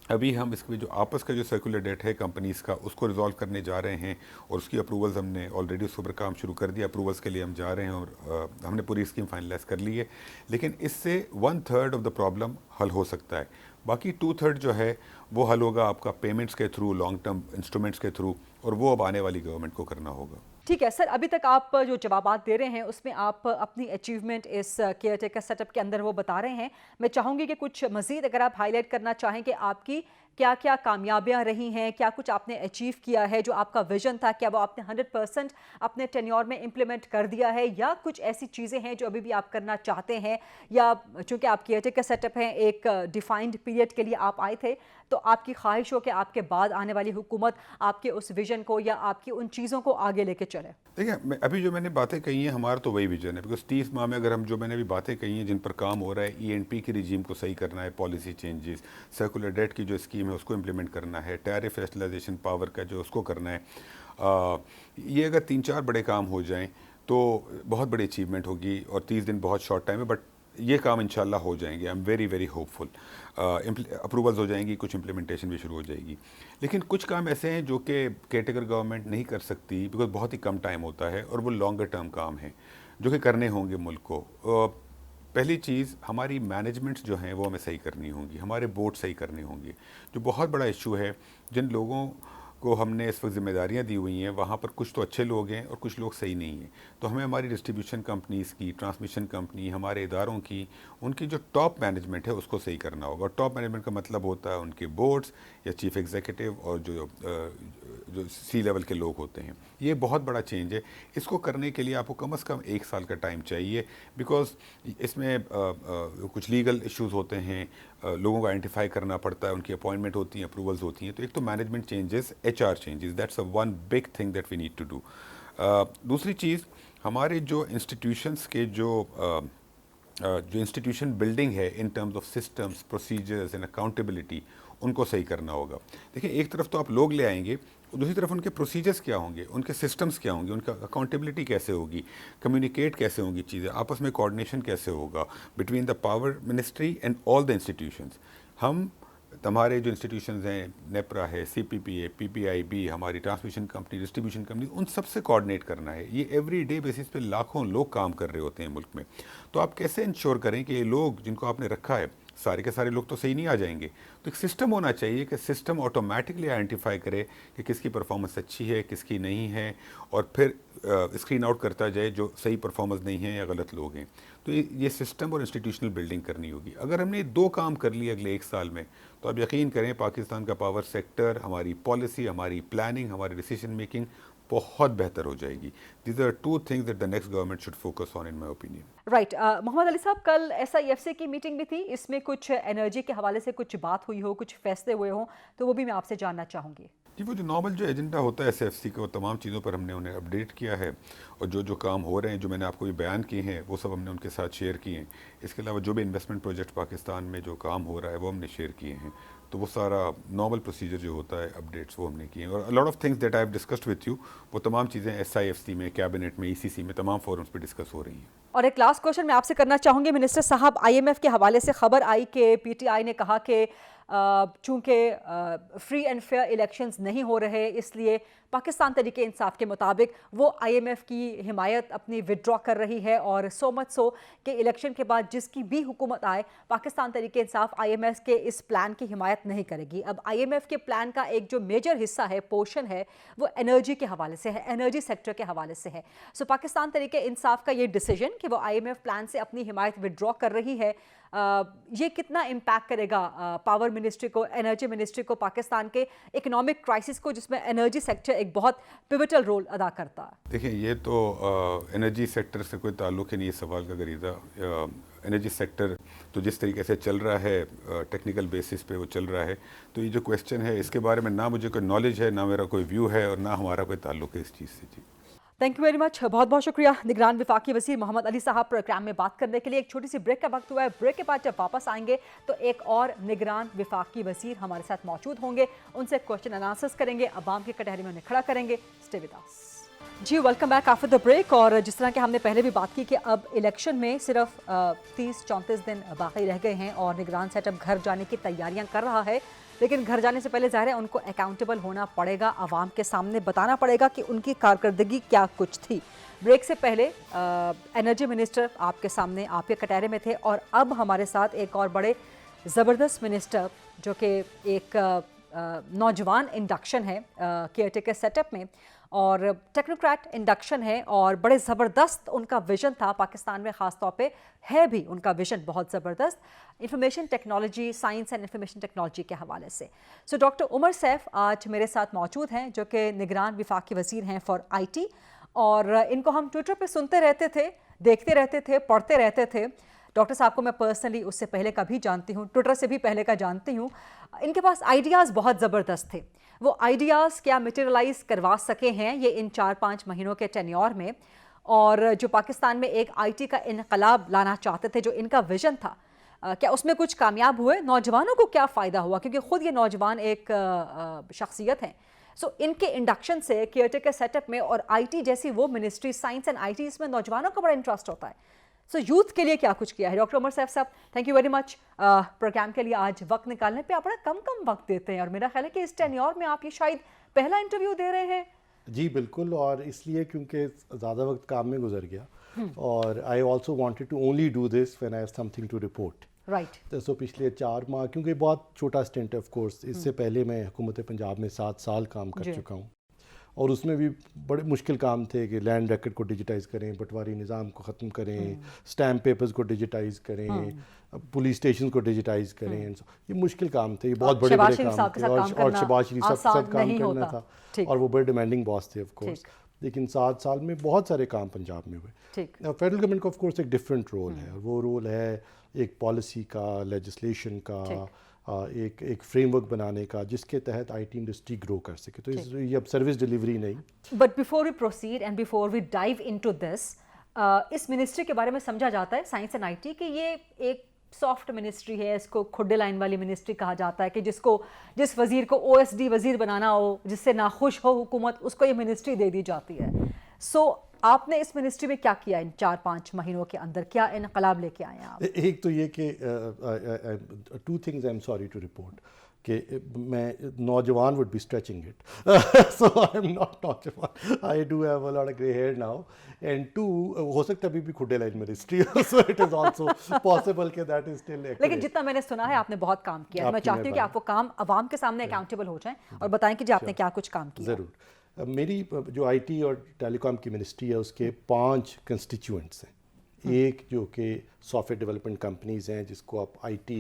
अभी हम इसके जो आपस का जो सर्कुलर डेट है कंपनीज़ का, उसको रिजॉल्व करने जा रहे हैं और उसकी अप्रूवल्स हमने ऑलरेडी उसके ऊपर काम शुरू कर दिया। अप्रूवल्स के लिए हम जा रहे हैं और हमने पूरी स्कीम फाइनलाइज कर ली है। लेकिन इससे 1/3 ऑफ द प्रॉब्लम हल हो सकता है। बाकी 2/3 जो है वो हल होगा आपका पेमेंट्स के थ्रू, लॉन्ग टर्म इंस्ट्रूमेंट्स के थ्रू, और वो अब आने वाली गवर्नमेंट को करना होगा। ठीक है सर, अभी तक आप जो जवाबात दे रहे हैं उसमें आप अपनी अचीवमेंट इस केयर टेकर सेटअप के अंदर वो बता रहे हैं। मैं चाहूँगी कि कुछ मज़ीद अगर आप हाईलाइट करना चाहें कि आपकी क्या क्या कामयाबियां रही हैं, क्या कुछ आपने अचीव किया है, जो आपका विजन था क्या वो आपने 100% अपने टेन्योर में इम्प्लीमेंट कर दिया है, या कुछ ऐसी चीज़ें हैं जो अभी भी आप करना चाहते हैं, या चूँकि आप केयर टेकर सेटअप हैं, एक डिफाइंड पीरियड के लिए आप आए थे, तो आपकी ख्वाहिश हो कि आपके बाद आने वाली हुकूमत आपके उस विजन को या आपकी उन चीज़ों को आगे लेके चले? देखिए, अभी जो मैंने बातें कही हैं हमारा तो वही विजन है, बिकॉज 30 माह में अगर हम जो मैंने अभी बातें कही हैं जिन पर काम हो रहा है, ENP की रिजीम को सही करना है, पॉलिसी चेंजेस, सर्कुलर डेट की जो स्कीम है उसको इम्प्लीमेंट करना है, टैरिफ रैशनलाइजेशन पावर का जो उसको करना है, ये अगर 3-4 बड़े काम हो जाएं तो बहुत बड़ी अचीवमेंट होगी। और 30 दिन बहुत शॉर्ट टाइम है, बट ये काम इंशाल्लाह हो जाएंगे। I am very very hopeful. Approvals हो जाएंगी, कुछ इम्प्लीमेंटेशन भी शुरू हो जाएगी। लेकिन कुछ काम ऐसे हैं जो कि केयरटेकर गवर्नमेंट नहीं कर सकती, बिकॉज बहुत ही कम टाइम होता है और वो लॉन्गर टर्म काम है जो कि करने होंगे मुल्क को। पहली चीज़, हमारी मैनेजमेंट्स जो हैं वो हमें सही करनी होंगी, हमारे बोर्ड सही करने होंगे। जो बहुत बड़ा इशू है, जिन लोगों को हमने इस वक्त जिम्मेदारियां दी हुई हैं वहाँ पर कुछ तो अच्छे लोग हैं और कुछ लोग सही नहीं हैं। तो हमें हमारी डिस्ट्रीब्यूशन कंपनीज़ की, ट्रांसमिशन कंपनी, हमारे इदारों की, उनकी जो टॉप मैनेजमेंट है उसको सही करना होगा। और टॉप मैनेजमेंट का मतलब होता है उनके बोर्ड्स या चीफ एग्जीक्यूटिव और जो सी लेवल के लोग होते हैं। ये बहुत बड़ा चेंज है। इसको करने के लिए आपको कम से कम 1 साल का टाइम चाहिए, बिकॉज इसमें कुछ लीगल इश्यूज़ होते हैं, लोगों को आइडेंटिफाई करना पड़ता है, उनकी अपॉइंटमेंट होती हैं, अप्रूवल्स होती हैं। तो एक तो management changes, HR changes, that's a one big thing that we need to do. दूसरी चीज़, हमारे जो इंस्टीट्यूशंस के जो इंस्टीट्यूशन बिल्डिंग है in terms of systems, procedures and accountability, उनको सही करना होगा। देखिए, एक तरफ तो आप लोग ले आएंगे, दूसरी तरफ उनके प्रोसीजर्स क्या होंगे, उनके सिस्टम्स क्या होंगे, उनका अकाउंटेबिलिटी कैसे होगी, कम्युनिकेट कैसे होंगी चीज़ें, आपस में कोऑर्डिनेशन कैसे होगा between the power ministry and all the institutions. हमारे जो इंस्टीट्यूशंस हैं, नेपरा है, CPPA, PPIB, हमारी ट्रांसमिशन कंपनी, डिस्ट्रीब्यूशन कंपनी, उन सबसे कोऑर्डिनेट करना है। ये एवरी डे बेसिस पे लाखों लोग काम कर रहे होते हैं मुल्क में। तो आप कैसे इंश्योर करें कि ये लोग जिनको आपने रखा है, सारे के सारे लोग तो सही नहीं आ जाएंगे। तो एक सिस्टम होना चाहिए कि सिस्टम ऑटोमेटिकली आइडेंटिफाई करे कि किसकी परफॉर्मेंस अच्छी है, किसकी नहीं है, और फिर स्क्रीन आउट करता जाए जो सही परफॉर्मेंस नहीं है या गलत लोग हैं। तो ये सिस्टम और इंस्टीट्यूशनल बिल्डिंग करनी होगी। अगर हमने 2 काम कर लिए अगले 1 साल में, तो आप यकीन करें पाकिस्तान का पावर सेक्टर, हमारी पॉलिसी, हमारी प्लानिंग, हमारी डिसीजन मेकिंग बहुत बेहतर हो जाएगी। These are 2 things that the next government should focus on, in my opinion. Right, Mohammad Ali sahab, कल SIFC की मीटिंग भी थी, इसमें कुछ एनर्जी के हवाले से कुछ बात हुई हो, कुछ फैसले हुए हों, तो वो भी मैं आपसे जानना चाहूँगी। जी, वो जो नॉर्मल जो एजेंडा होता है SIFC का, वो तमाम चीज़ों पर हमने उन्हें अपडेट किया है, और जो काम हो रहे हैं, जो मैंने आपको भी बयान किए हैं, वो सब हमने उनके साथ शेयर किए हैं। इसके अलावा जो भी इन्वेस्टमेंट प्रोजेक्ट पाकिस्तान में जो काम हो रहा है वो हमने शेयर किए हैं। तो वो सारा नॉर्मल प्रोसीजर जो होता है, अपडेट्स, वो हमने किए हैं। और lot of things that I have discussed with you, वो तमाम चीज़ें SIFC में, कैबिनेट में, ECC में, तमाम फोरम्स पे डिस्कस हो रही हैं। और एक लास्ट क्वेश्चन मैं आपसे करना चाहूँगी मिनिस्टर साहब, IMF के हवाले से खबर आई कि PTI ने कहा कि चूँकि फ्री एंड फेयर इलेक्शंस नहीं हो रहे, इसलिए पाकिस्तान तरीके इंसाफ के मुताबिक वो IMF की हिमायत अपनी विड्रॉ कर रही है, और सो मच सो कि इलेक्शन के बाद जिसकी भी हुकूमत आए, पाकिस्तान तरीके इंसाफ IMF के इस प्लान की हिमायत नहीं करेगी। अब IMF के प्लान का एक जो मेजर हिस्सा है, पोर्शन है, वो एनर्जी के हवाले से है, एनर्जी सेक्टर के हवाले से है। सो पाकिस्तान तरीके इंसाफ का ये डिसीजन कि वो IMF प्लान से अपनी हिमायत विड्रॉ कर रही है, ये कितना इम्पैक्ट करेगा पावर मिनिस्ट्री को, एनर्जी मिनिस्ट्री को, पाकिस्तान के इकोनॉमिक क्राइसिस को, जिसमें एनर्जी सेक्टर एक बहुत पिवटल रोल अदा करता है? देखिए, ये तो एनर्जी सेक्टर से कोई ताल्लुक ही नहीं है सवाल का गरीदा। एनर्जी सेक्टर तो जिस तरीके से चल रहा है, टेक्निकल बेसिस पे वो चल रहा है। तो ये जो क्वेश्चन है, इसके बारे में ना मुझे कोई नॉलेज है, ना मेरा कोई व्यू है, और ना हमारा कोई ताल्लुक है इस चीज़ से। जी, थैंक यू वेरी मच, बहुत बहुत शुक्रिया निगरान वफाकी वज़ीर मोहम्मद अली साहब प्रोग्राम में बात करने के लिए। एक छोटी सी ब्रेक का वक्त हुआ है, ब्रेक के बाद जब वापस आएंगे तो एक और निगरान वफाकी वज़ीर हमारे साथ मौजूद होंगे, उनसे क्वेश्चन एंड आंसर्स करेंगे, अवाम के कटहरे में उन्हें खड़ा करेंगे। Stay with us. जी welcome back after the break. और जिस तरह के हमने पहले भी बात की कि अब इलेक्शन में सिर्फ 30-34 दिन बाकी रह गए हैं और निगरान सेटअप घर जाने की तैयारियां कर रहा है, लेकिन घर जाने से पहले ज़ाहिर है उनको अकाउंटेबल होना पड़ेगा, आवाम के सामने बताना पड़ेगा कि उनकी कारकर्दगी क्या कुछ थी। ब्रेक से पहले एनर्जी मिनिस्टर आपके सामने आपके कटहरे में थे और अब हमारे साथ एक और बड़े ज़बरदस्त मिनिस्टर जो कि एक नौजवान इंडक्शन है केयरटेकर सेटअप में और टेक्नोक्रेट इंडक्शन है और बड़े ज़बरदस्त उनका विज़न था पाकिस्तान में, ख़ास तौर पे है भी उनका विज़न बहुत ज़बरदस्त information technology, science and information technology के हवाले से। सो डॉक्टर उमर सैफ आज मेरे साथ मौजूद हैं जो कि निगरान वफाकी वज़ीर हैं फॉर IT, और इनको हम ट्विटर पे सुनते रहते थे, देखते रहते थे, पढ़ते रहते थे। डॉक्टर साहब को मैं पर्सनली उससे पहले का भी जानती हूँ, ट्विटर से भी पहले का जानती हूँ। इनके पास आइडियाज़ बहुत ज़बरदस्त थे, वो आइडियाज़ क्या मटेरियलाइज करवा सके हैं ये इन 4-5 महीनों के टेन्योर में, और जो पाकिस्तान में एक IT का इनकलाब लाना चाहते थे, जो इनका विज़न था, क्या उसमें कुछ कामयाब हुए? नौजवानों को क्या फ़ायदा हुआ? क्योंकि ख़ुद ये नौजवान एक शख्सियत हैं। सो इनके इंडक्शन से केयरटेकर सेटअप में और IT जैसी वो मिनिस्ट्री, साइंस एंड IT, इसमें नौजवानों का बड़ा इंटरेस्ट होता है। सो यूथ के लिए क्या कुछ किया है? Doctor Umar Saif sahab, thank you very much programme के लिए आज वक्त निकालने पे। आप बड़ा कम वक्त देते हैं और मेरा ख्याल है कि इस टेन्योर में आप ये शायद पहला इंटरव्यू दे रहे हैं। जी बिल्कुल, और इसलिए क्योंकि ज़्यादा वक्त काम में गुजर गया और I also wanted to only do this when I have something to report. Right. तो पिछले 4 माह, क्योंकि बहुत छोटा स्टेंट है ऑफ कोर्स, इससे पहले मैं हुकूमत पंजाब में 7 साल काम कर चुका हूँ और उसमें भी बड़े मुश्किल काम थे कि लैंड रिकॉर्ड को डिजिटाइज़ करें, पटवारी निज़ाम को ख़त्म करें, स्टैम्प पेपर्स को डिजिटाइज़ करें, पुलिस स्टेशन को डिजिटाइज़ करें। ये मुश्किल काम थे, ये बहुत बड़े बड़े काम थे और शहबाज शरीफ साहब के साथ काम करना था और वो बड़े डिमांडिंग बॉस थे ऑफ कोर्स। लेकिन 7 साल में बहुत सारे काम पंजाब में हुए। फेडरल गवर्नमेंट का ऑफ कोर्स एक डिफरेंट रोल है, और वो रोल है एक पॉलिसी का, लेजिस्लेशन का, एक फ्रेमवर्क बनाने का जिसके तहत IT इंडस्ट्री ग्रो कर सके। तो ये अब सर्विस डिलीवरी नहीं। But before we proceed and before we dive into this, इस मिनिस्ट्री के बारे में समझा जाता है, साइंस एंड IT, कि ये एक सॉफ्ट मिनिस्ट्री है, इसको खुड्डे लाइन वाली मिनिस्ट्री कहा जाता है, कि जिस वज़ीर को OSD वज़ीर बनाना हो, जिससे नाखुश हो हुकूमत, उसको ये मिनिस्ट्री दे दी जाती है। सो आपने इस मिनिस्ट्री में क्या किया इन 4-5 महीनों के अंदर? क्या इनकलाब लेके आए हैं आप? एक तो ये कि 2 things I am sorry to report कि मैं नौजवान would be stretching it, so I am not नौजवान, I do have a lot of grey hair now, and 2 हो सकता है अभी भी खुड्डे line ministry, so it is also possible कि दैट इज स्टिल एक्टिव। लेकिन जितना मैंने सुना है आपने बहुत काम किया है। मैं चाहती हूँ कि आप वो काम अवाम के सामने अकाउंटेबल हो जाएं और बताएं कि जी आपने क्या कुछ काम किया। ज़रूर। मेरी जो IT और टेलीकॉम की मिनिस्ट्री है उसके 5 कंस्टिट्यूएंट्स हैं। एक जो कि सॉफ्टवेयर डेवलपमेंट कंपनीज़ हैं, जिसको आप IT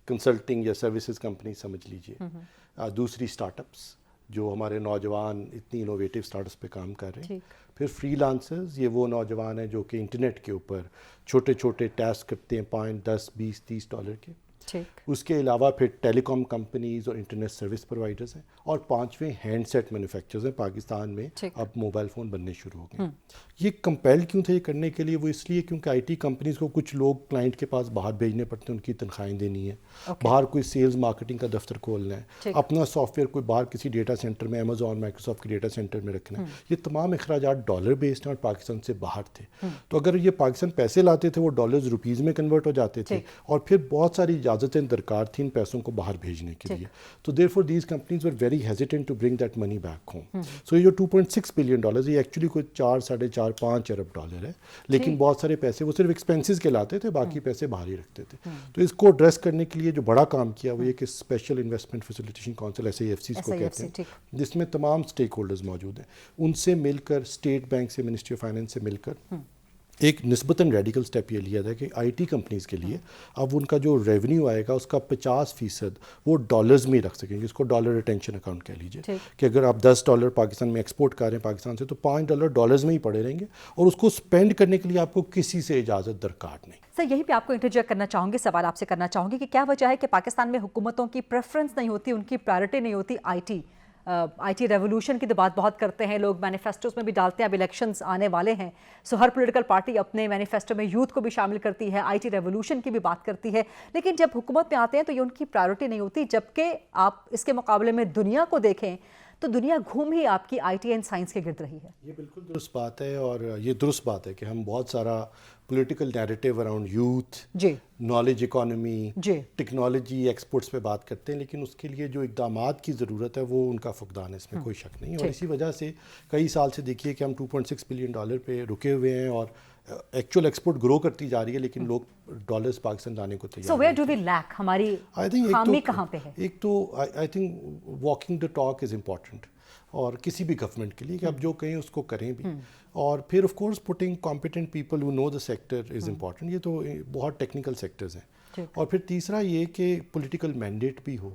कंसल्टिंग या सर्विसेज कंपनी समझ लीजिए। दूसरी स्टार्टअप्स, जो हमारे नौजवान इतनी इनोवेटिव स्टार्टअप्स पे काम कर रहे हैं। फिर फ्रीलांसर्स, ये वो नौजवान हैं जो कि इंटरनेट के ऊपर छोटे छोटे टास्क करते हैं, 5, 10, 20, $30 के। उसके अलावा फिर टेलीकॉम कंपनीज और इंटरनेट सर्विस प्रोवाइडर्स हैं, और 5वें हैंडसेट मैन्युफैक्चरर्स हैं। पाकिस्तान में अब मोबाइल फ़ोन बनने शुरू हो गए। ये कंपेल क्यों थे ये करने के लिए? वो इसलिए क्योंकि IT कंपनीज को कुछ लोग क्लाइंट के पास बाहर भेजने पड़ते हैं, उनकी तनख्वाहें देनी है, बाहर कोई सेल्स मार्केटिंग का दफ्तर खोलना है, अपना सॉफ्टवेयर कोई बाहर किसी डेटा सेंटर में, अमेजॉन, माइक्रोसॉफ्ट के डेटा सेंटर में रखना है। ये तमाम अखराजात डॉलर बेस्ड हैं और पाकिस्तान से बाहर थे। तो अगर ये पाकिस्तान पैसे लाते थे, वो डॉलर्स रुपीज़ में कन्वर्ट हो जाते थे, और फिर बहुत सारी इजाज़तें दरकार थी इन पैसों को बाहर भेजने के लिए। तो therefore these companies were very hesitant to bring that money back home. So ये जो $2.6 बिलियन, ये एक्चुअली कोई 4, 4.5, 5 अरब डॉलर है, लेकिन बहुत सारे पैसे वो सिर्फ एक्सपेंसेस के लाते थे, बाकी पैसे बाहर ही रखते थे। तो इसको एड्रेस करने के लिए जो बड़ा काम किया वो ये कि special investment facilitation council, SIFC को कहते हैं, जिसमें तमाम स्टेक होल्डर्स मौजूद हैं, उनसे मिलकर, स्टेट बैंक से, मिनिस्ट्री ऑफ फाइनेंस से मिलकर एक निस्बतन रेडिकल स्टेप ये लिया था कि IT कंपनीज़ के लिए अब उनका जो रेवेन्यू आएगा उसका 50% वो डॉलर्स में रख सकेंगे। इसको डॉलर रिटेंशन अकाउंट कह लीजिए, कि अगर आप $10 पाकिस्तान में एक्सपोर्ट कर रहे हैं पाकिस्तान से, तो $5 डॉलर्स में ही पड़े रहेंगे, और उसको स्पेंड करने के लिए आपको किसी से इजाज़त दरकार नहीं। सर, यहीं पे आपको इंटरजेक्ट करना चाहूँगी, सवाल आपसे करना चाहूँगी कि क्या वजह है कि पाकिस्तान में हुकूमतों की प्रेफरेंस नहीं होती, उनकी प्रायोरिटी नहीं होती IT آئی ٹی ریولوشن کی تو بات بہت کرتے ہیں لوگ, مینیفیسٹوز میں بھی ڈالتے ہیں, اب الیکشنز آنے والے ہیں, سو ہر پولیٹیکل پارٹی اپنے مینیفیسٹو میں یوتھ کو بھی شامل کرتی ہے, آئی ٹی ریولوشن کی بھی بات کرتی ہے, لیکن جب حکومت میں آتے ہیں تو یہ ان کی پرائیورٹی نہیں ہوتی, جبکہ آپ اس کے مقابلے میں دنیا کو دیکھیں تو دنیا گھوم ہی آپ کی آئی ٹی اینڈ سائنس کے گرد رہی ہے. یہ بالکل درست بات ہے, اور یہ درست بات ہے کہ ہم بہت سارا پولیٹیکل نیریٹیو اراؤنڈ یوتھ, جی, نالج اکانومی, جی, ٹیکنالوجی, ایکسپورٹس پہ بات کرتے ہیں, لیکن اس کے لیے جو اقدامات کی ضرورت ہے وہ ان کا فقدان ہے, اس میں کوئی شک نہیں. اور اسی وجہ سے کئی سال سے دیکھیے کہ ہم $2.6 بلین پہ رکے ہوئے ہیں, اور ایکچوئل ایکسپورٹ گرو کرتی جا رہی ہے, لیکن لوگ ڈالرز پاکستان لانے کو تیار سو ویئر ڈو وی لیک, ہماری خامی کہاں پہ ہے؟ ایک تو I think walking the talk is important, اور کسی بھی گورنمنٹ کے لیے کہ اب جو کہیں اس کو کریں بھی, اور پھر of course putting competent people who know the sector is important. یہ تو بہت ٹیکنیکل سیکٹرز ہیں. اور پھر تیسرا یہ کہ پولیٹیکل مینڈیٹ بھی ہو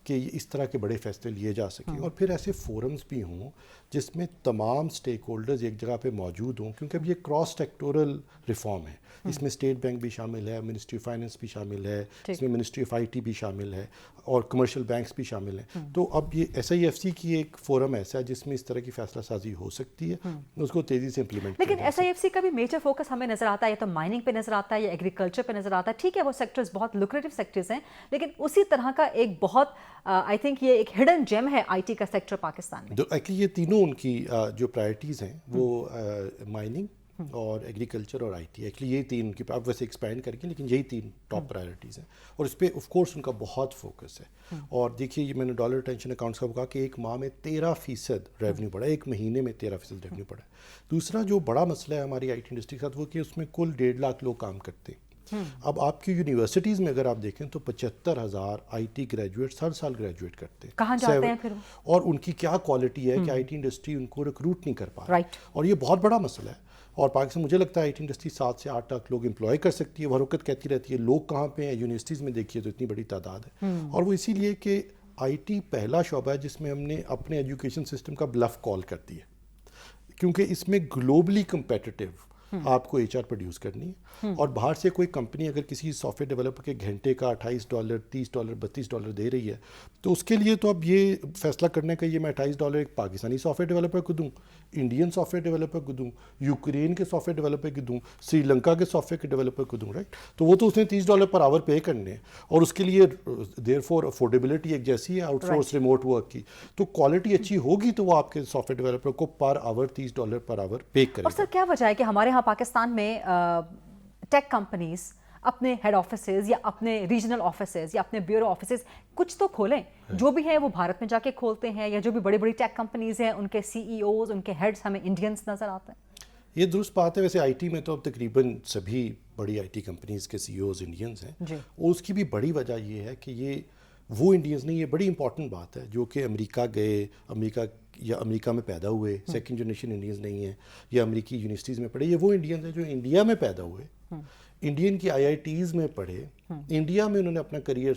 کہ اس طرح کے بڑے فیصلے لیے جا سکیں, اور پھر ایسے فورمز بھی ہوں جس میں تمام سٹیک ہولڈرز ایک جگہ پہ موجود ہوں, کیونکہ اب یہ کراس سیکٹورل ریفارم ہے. اس میں اسٹیٹ بینک بھی شامل ہے, منسٹری آف فائننس بھی شامل ہے, اس میں منسٹری آف آئی ٹی بھی شامل ہے, اور کمرشل بینکس بھی شامل ہیں. تو اب یہ SIFC کی ایک فورم ایسا ہے جس میں اس طرح کی فیصلہ سازی ہو سکتی ہے, اس کو تیزی سے امپلیمنٹ. لیکن SIFC کا بھی میجر فوکس ہمیں نظر آتا ہے یا تو مائننگ پہ نظر آتا ہے یا ایگریکلچر پہ نظر آتا ہے. ٹھیک ہے, وہ سیکٹرز بہت لوکریٹو سیکٹرز ہیں, لیکن اسی طرح کا ایک بہت آئی تھنک یہ ایک ہڈن جیم ہے آئی ٹی کا سیکٹر پاکستان میں. ایکچولی یہ تینوں ان کی جو پرائرٹیز ہیں وہ مائننگ اور ایگریکلچر اور آئی ٹی, ایکچولی یہی تین ان کی, آپ ویسے ایکسپینڈ کریں گے لیکن یہی تین ٹاپ پرائرٹیز ہیں, اور اس پہ آف کورس ان کا بہت فوکس ہے. اور دیکھیے یہ میں نے ڈالر ریٹینشن اکاؤنٹس کا کہا کہ ایک ماہ میں 13% ریونیو بڑھا, ایک مہینے میں 13% ریونیو بڑھا. دوسرا جو بڑا مسئلہ ہے ہماری آئی ٹی انڈسٹری کے ساتھ وہ کہ اس میں کل 1.5 لاکھ لوگ کام کرتے ہیں. اب آپ کی یونیورسٹیز میں اگر آپ دیکھیں تو 75,000 آئی ٹی گریجویٹس ہر سال گریجویٹ کرتے ہیں. کہاں جاتے ہیں پھر, اور ان کی کیا کوالٹی ہے کہ آئی ٹی انڈسٹری ان کو ریکروٹ نہیں کر پا رہی, اور یہ بہت بڑا مسئلہ ہے. اور پاکستان مجھے لگتا ہے آئی ٹی انڈسٹری 7 سے 8 لاکھ لوگ امپلائی کر سکتی ہے. وہ وقت کہتی رہتی ہے لوگ کہاں پہ ہیں, یونیورسٹیز میں دیکھیے تو اتنی بڑی تعداد ہے. اور وہ اسی لیے کہ آئی ٹی پہلا شعبہ ہے جس میں ہم نے اپنے ایجوکیشن سسٹم کا بلف کال کر دی ہے, کیونکہ اس میں گلوبلی کمپیٹیٹیو آپ کو HR پروڈیوس کرنی ہے. اور باہر سے کوئی کمپنی اگر کسی سافٹ ویئر ڈیولپر کے گھنٹے کا $28, $30, $32 دے رہی ہے, تو اس کے لیے تو اب یہ فیصلہ کرنے کا یہ میں $28 ایک پاکستانی سافٹ ویئر ڈیولپر کو دوں, انڈین سافٹ ویئر ڈیولپر کو دوں, یوکرین کے سافٹ ویئر ڈیولپر کو دوں, سری لنکا کے سافٹ ویئر کے ڈیولپر کو دوں, رائٹ. تو وہ تو اس نے $30 پر آور پے کرنے ہیں, اور اس کے لیے دیر فور افورڈیبلٹی ایک جیسی ہے آؤٹ سورس ریموٹ ورک کی. تو کوالٹی اچھی ہوگی تو وہ آپ کے سافٹ ویئر ڈیولپر کو پر آور $30 پر آور پے کرے. اور سر کیا وجہ ہے کہ ہمارے ہاں پاکستان میں ٹیک کمپنیز اپنے ہیڈ آفیسز یا اپنے ریجنل آفیسز یا اپنے بیورو آفیسز کچھ تو کھولیں, جو بھی ہیں وہ بھارت میں جا کے کھولتے ہیں, یا جو بھی بڑی بڑی ٹیک کمپنیز ہیں ان کے CEOs, ان کے ہیڈز ہمیں انڈینس نظر آتے ہیں. یہ درست بات ہے. ویسے آئی ٹی میں تو اب تقریباً سبھی بڑی آئی ٹی کمپنیز کے CEOs انڈینس ہیں, اور اس کی بھی بڑی وجہ یہ ہے کہ یہ وہ انڈینس نہیں, یہ بڑی امپورٹنٹ بات ہے جو کہ امریکہ گئے, امریکہ میں پیدا ہوئے, سیکنڈ جنریشن انڈینس نہیں ہیں, یا امریکی یونیورسٹیز میں پڑھے. یہ وہ انڈینس ہیں جو انڈیا میں پیدا ہوئے, انڈین کی IITs میں پڑھے, انڈیا میں انہوں نے اپنا کریئر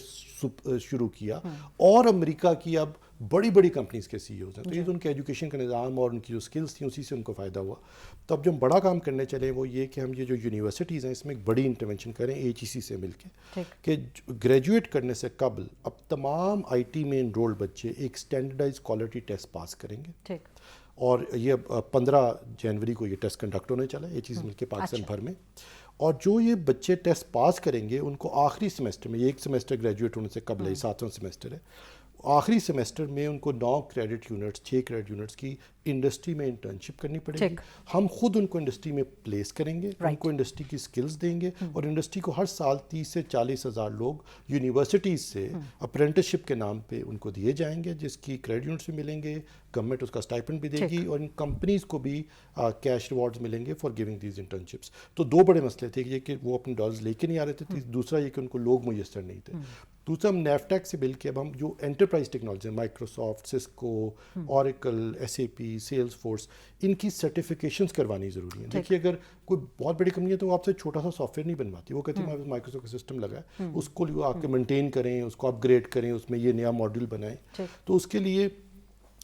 شروع کیا, اور امریکہ کی اب بڑی بڑی کمپنیز کے CEOs ہیں. تو یہ تو ان کے ایجوکیشن کا نظام اور ان کی جو سکلز تھیں اسی سے ان کو فائدہ ہوا. تو اب جو ہم بڑا کام کرنے چلے وہ یہ کہ ہم یہ جو یونیورسٹیز ہیں اس میں ایک بڑی انٹرونشن کریں HEC سے مل کے, کہ گریجویٹ کرنے سے قبل اب تمام IT میں انرولڈ بچے ایک اسٹینڈرڈائز کوالٹی ٹیسٹ پاس کریں گے. اور یہ 15 جنوری کو یہ ٹیسٹ کنڈکٹ ہونے چلا ہے HEC مل کے پاکستان بھر میں. اور جو یہ بچے ٹیسٹ پاس کریں گے ان کو آخری سیمسٹر میں, یہ ایک سیمسٹر گریجویٹ ہونے سے قبل ہے, 7واں سیمسٹر ہے, آخری سیمسٹر میں ان کو 9 کریڈٹ یونٹس 6 کریڈٹ یونٹس کی انڈسٹری میں انٹرنشپ کرنی پڑے گی. ہم خود ان کو انڈسٹری میں پلیس کریں گے, ان کو انڈسٹری کی سکلز دیں گے, اور انڈسٹری کو ہر سال 30 سے 40 ہزار لوگ یونیورسٹیز سے اپرینٹسشپ کے نام پہ ان کو دیے جائیں گے, جس کی کریڈٹ یونٹس بھی ملیں گے, گورنمنٹ اس کا اسٹائپنڈ بھی دے گی, اور ان کمپنیز کو بھی کیش ریوارڈز ملیں گے فار گیونگ دیز انٹرنشپس. تو 2 بڑے مسئلے تھے, یہ کہ وہ اپنے ڈالرز لے کے نہیں آ رہے تھے, دوسرا یہ کہ ان کو لوگ میسر نہیں تھے. دوسرا ہم نیفٹیک سے مل کے اب ہم جو enterprise technology Microsoft, Cisco, Oracle, SAP, Salesforce, ان کی سرٹیفکیشنز کروانی ضروری ہیں. دیکھیے اگر کوئی بہت بڑی کمپنی ہے تو وہ آپ سے چھوٹا سا سافٹ ویئر نہیں بنواتی, وہ کہتی ہے ہمارے پاس مائکروسافٹ کا سسٹم لگا ہے, اس کو آپ کے مینٹین کریں, اس کو اپ گریڈ کریں, اس میں یہ نیا ماڈیول بنائیں. تو اس کے لیے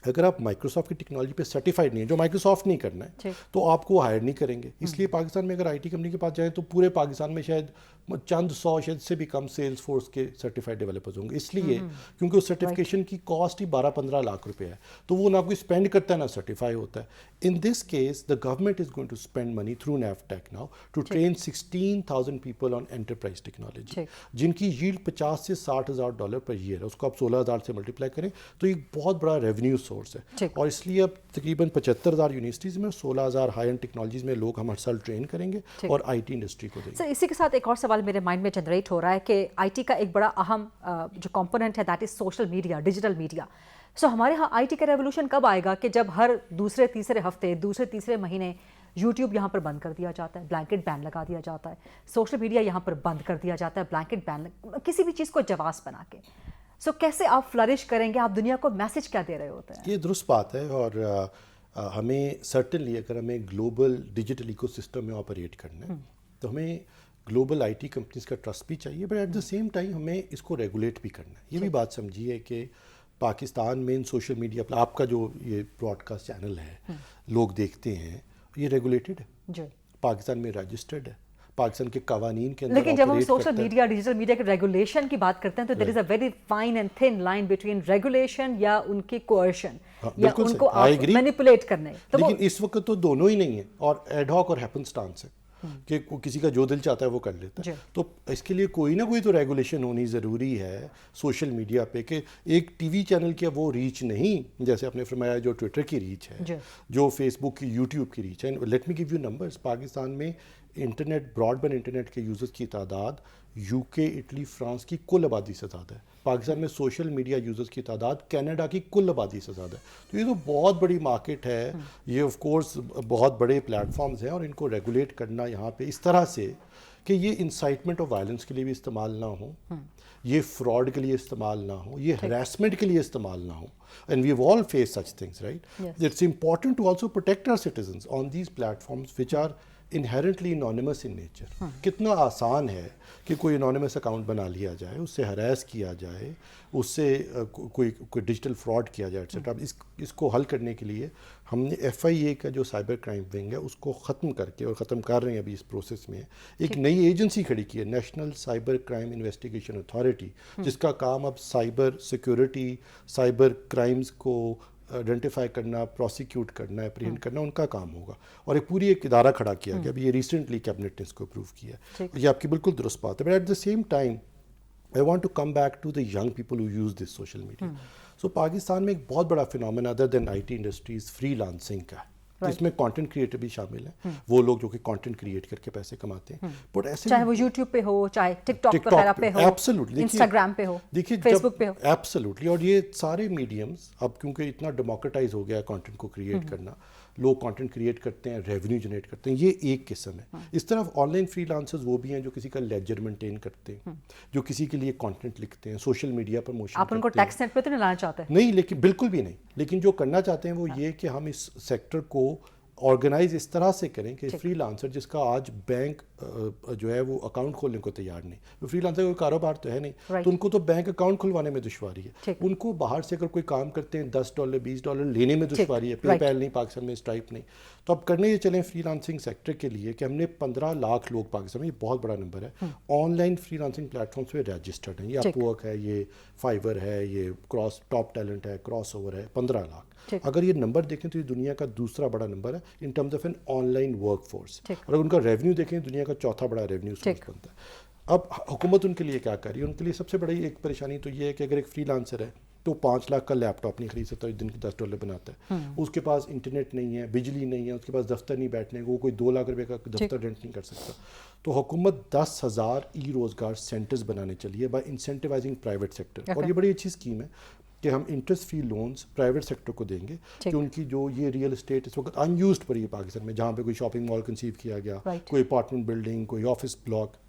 اگر آپ مائکروسافٹ کی ٹیکنالوجی پہ سرٹیفائڈ نہیں ہے, جو مائکروسافٹ نہیں کرنا ہے, تو آپ کو ہائر نہیں کریں گے. اس لیے پاکستان میں اگر IT کمپنی کے پاس جائیں تو پورے پاکستان میں شاید चंद 100 शायद से भी कम सेल्स फोर्स के सर्टिफाइड डेवलपर्स होंगे, इसलिए क्योंकि उस सर्टिफिकेशन की कॉस्ट ही 12-15 लाख रुपए है, तो वो ना कोई स्पेंड करता है ना सर्टिफाई होता है. In this case the government is going to spend money through NAVTEC now to train 16,000 people on enterprise technology, जिनकी यील्ड $50,000 से $60,000 पर ईयर है. उसको आप 16,000 से मल्टीप्लाई करें तो एक बहुत बड़ा रेवेन्यू सोर्स है. और इसलिए अब तकरीबन 75,000 यूनिवर्सिटीज़ में 16,000 हाई एंड टेक्नोलॉजीज़ में लोग हम हर साल ट्रेन करेंगे और IT इंडस्ट्री को देंगे. सर, इसी के साथ एक और सवाल मेरे माइंड में जनरेट हो रहा है कि IT का एक बड़ा अहम जो कंपोनेंट है that is social media, digital media. So हमारे यहाँ IT का रेवोल्यूशन कब आएगा कि जब हर दूसरे तीसरे हफ्ते, दूसरे तीसरे महीने YouTube यहाँ पर बंद कर दिया जाता है, ब्लैंकेट बैन लगा दिया जाता है, सोशल मीडिया यहाँ पर बंद कर दिया जाता है, ब्लैंकेट बैन, किसी भी चीज़ को जवाब बना के. सो कैसे आप फ्लरिश करेंगे, आप दुनिया को मैसेज क्या दे रहे होते हैं? ये दुरुस्त बात है. और हमें सर्टेनली अगर हमें ग्लोबल डिजिटल इकोसिस्टम में ऑपरेट करना है तो हमें ग्लोबल IT कंपनीज का ट्रस्ट भी चाहिए, but at the same time हमें इसको रेगुलेट भी करना है. ये भी बात समझिए कि पाकिस्तान में इन सोशल मीडिया पर आपका जो ये ब्रॉडकास्ट चैनल है लोग देखते हैं, ये रेगुलेटेड है, पाकिस्तान में रजिस्टर्ड है, पाकिस्तान के कवानीन के अंदर. लेकिन जब हम सोशल मीडिया, डिजिटल मीडिया के रेगुलेशन की बात करते हैं तो there is a very fine and thin line between regulation या उनकी कोएर्शन या उनको मैनिपुलेट करने. तो लेकिन इस वक्त तो दोनों ही नहीं है, और एडहॉक और हैपनस्टांस है कि किसी का जो दिल चाहता है वो कर लेता है. तो इसके लिए कोई ना कोई तो रेगुलेशन होनी ज़रूरी है सोशल मीडिया पे, कि एक TV चैनल की वो रीच नहीं, जैसे आपने फरमाया जो ट्विटर की रीच है, जो फेसबुक की, यूट्यूब की रीच है. Let me give you numbers. Pakistan में इंटरनेट, ब्रॉडबैंड इंटरनेट के यूजर्स की तादाद UK, इटली, फ्रांस की कुल आबादी से ज़्यादा है. पाकिस्तान में सोशल मीडिया यूजर्स की तादाद कनाडा की कुल आबादी से ज़्यादा है. तो ये तो बहुत बड़ी मार्केट है. ये ऑफ कोर्स बहुत बड़े प्लेटफॉर्म्स हैं, और इनको रेगुलेट करना यहाँ पे इस तरह से कि ये इंसाइटमेंट ऑफ वायलेंस के लिए भी इस्तेमाल ना हो, ये फ्रॉड के लिए इस्तेमाल ना हो, ये हरासमेंट के लिए इस्तेमाल ना हो. And we have all face such things, right. It's important to also protect our citizens on these platforms which are inherently anonymous in nature. कितना आसान है कि कोई एनोनिमस अकाउंट बना लिया जाए, उससे हरास किया जाए, उससे कोई डिजिटल फ्रॉड किया जाए एटसेट्रा. इसको हल करने के लिए हमने FIA का जो साइबर क्राइम विंग है उसको ख़त्म करके, और ख़त्म कर रहे हैं अभी इस प्रोसेस में, एक नई एजेंसी खड़ी की है, national cyber crime investigation authority, जिसका काम अब साइबर सिक्योरिटी, साइबर क्राइम्स को आइडेंटिफाई करना, प्रोसिक्यूट करना, एप्रीहेंड करना उनका काम होगा. और एक पूरी एक इदारा खड़ा किया गया. अभी ये रिसेंटली कैबिनेट ने इसको अप्रूव किया. ये आपकी बिल्कुल दुरुस्त बात है. But at the same time I want to come back to the young people who use this social media. So Pakistan में एक बहुत बड़ा phenomena other than IT industries freelancing का है. इसमें कंटेंट क्रिएटर भी शामिल हैं, वो लोग जो कि कंटेंट क्रिएट करके पैसे कमाते हैं. बट ऐसे चाहे वो YouTube पे हो, चाहे TikTok वगैरह पे हो, एब्सोल्युटली, Instagram पे हो, देखिए Facebook पे हो, एब्सोल्युटली. और ये सारे मीडियम्स अब क्योंकि इतना डेमोक्रेटाइज हो गया है कंटेंट को क्रिएट करना, लोग कंटेंट क्रिएट करते हैं, रेवेन्यू जनरेट करते हैं, ये एक किस्म है. इस तरफ ऑनलाइन फ्रीलांसर्स वो भी हैं जो किसी का लेजर मेंटेन करते हैं, जो किसी के लिए कंटेंट लिखते हैं, सोशल मीडिया पर प्रमोशन. आप उनको टैक्स नेट पे तो नहीं लाना चाहते? नहीं, लेकिन बिल्कुल भी नहीं. लेकिन जो करना चाहते हैं वो ये कि हम इस सेक्टर को ऑर्गेनाइज इस तरह से करें कि फ्रीलांसर जिसका आज बैंक जो है वो अकाउंट खोलने को तैयार नहीं, तो फ्रीलांसर का कारोबार तो है नहीं, तो उनको तो बैंक अकाउंट खुलवाने में दुश्वारी है. उनको बाहर से अगर कोई काम करते हैं $10 $20 लेने में दुश्वारी है. पेपैल नहीं पाकिस्तान में, स्ट्राइप नहीं. तो अब करने ये चलें फ्रीलांसिंग सेक्टर के लिए कि हमने 15 लाख लोग पाकिस्तान में, ये बहुत बड़ा नंबर है, ऑनलाइन फ्रीलांसिंग प्लेटफॉर्म्स पे रजिस्टर्ड हैं. ये अपवर्क है, ये फाइवर है, ये क्रॉस टॉप टैलेंट है, क्रॉस ओवर है. 15 लाख. अगर ये नंबर देखें तो ये दुनिया का दूसरा बड़ा नंबर है in terms of an online work force. और अगर उनका रेवेन्यू देखें दुनिया का चौथा बड़ा रेवेन्यू सोर्स बनता है. अब हुकूमत उनके लिए क्या कर रही है? उनके लिए सबसे बड़ी एक परेशानी तो ये है कि अगर एक फ्रीलांसर है तो 5 लाख का लैपटॉप नहीं खरीद सकता, दिन के $10 बनाता है. उसके पास इंटरनेट नहीं है, बिजली नहीं है, उसके पास दफ्तर नहीं बैठने को, कोई 2 लाख रुपए का दफ्तर रेंट नहीं कर सकता. तो हुकूमत 10,000 रोज़गार सेंटर्स बनाने चली है बाय इंसेंटिवाइजिंग प्राइवेट सेक्टर. और ये बड़ी अच्छी स्कीम है कि हम interest free loans private sector को देंगे कि उनकी जो ये रियल एस्टेट इस वक्त अनयूज्ड पड़ी है पाकिस्तान में, जहाँ पे कोई शॉपिंग मॉल कंसीव किया गया, कोई अपार्टमेंट बिल्डिंग, कोई ऑफिस ब्लॉक,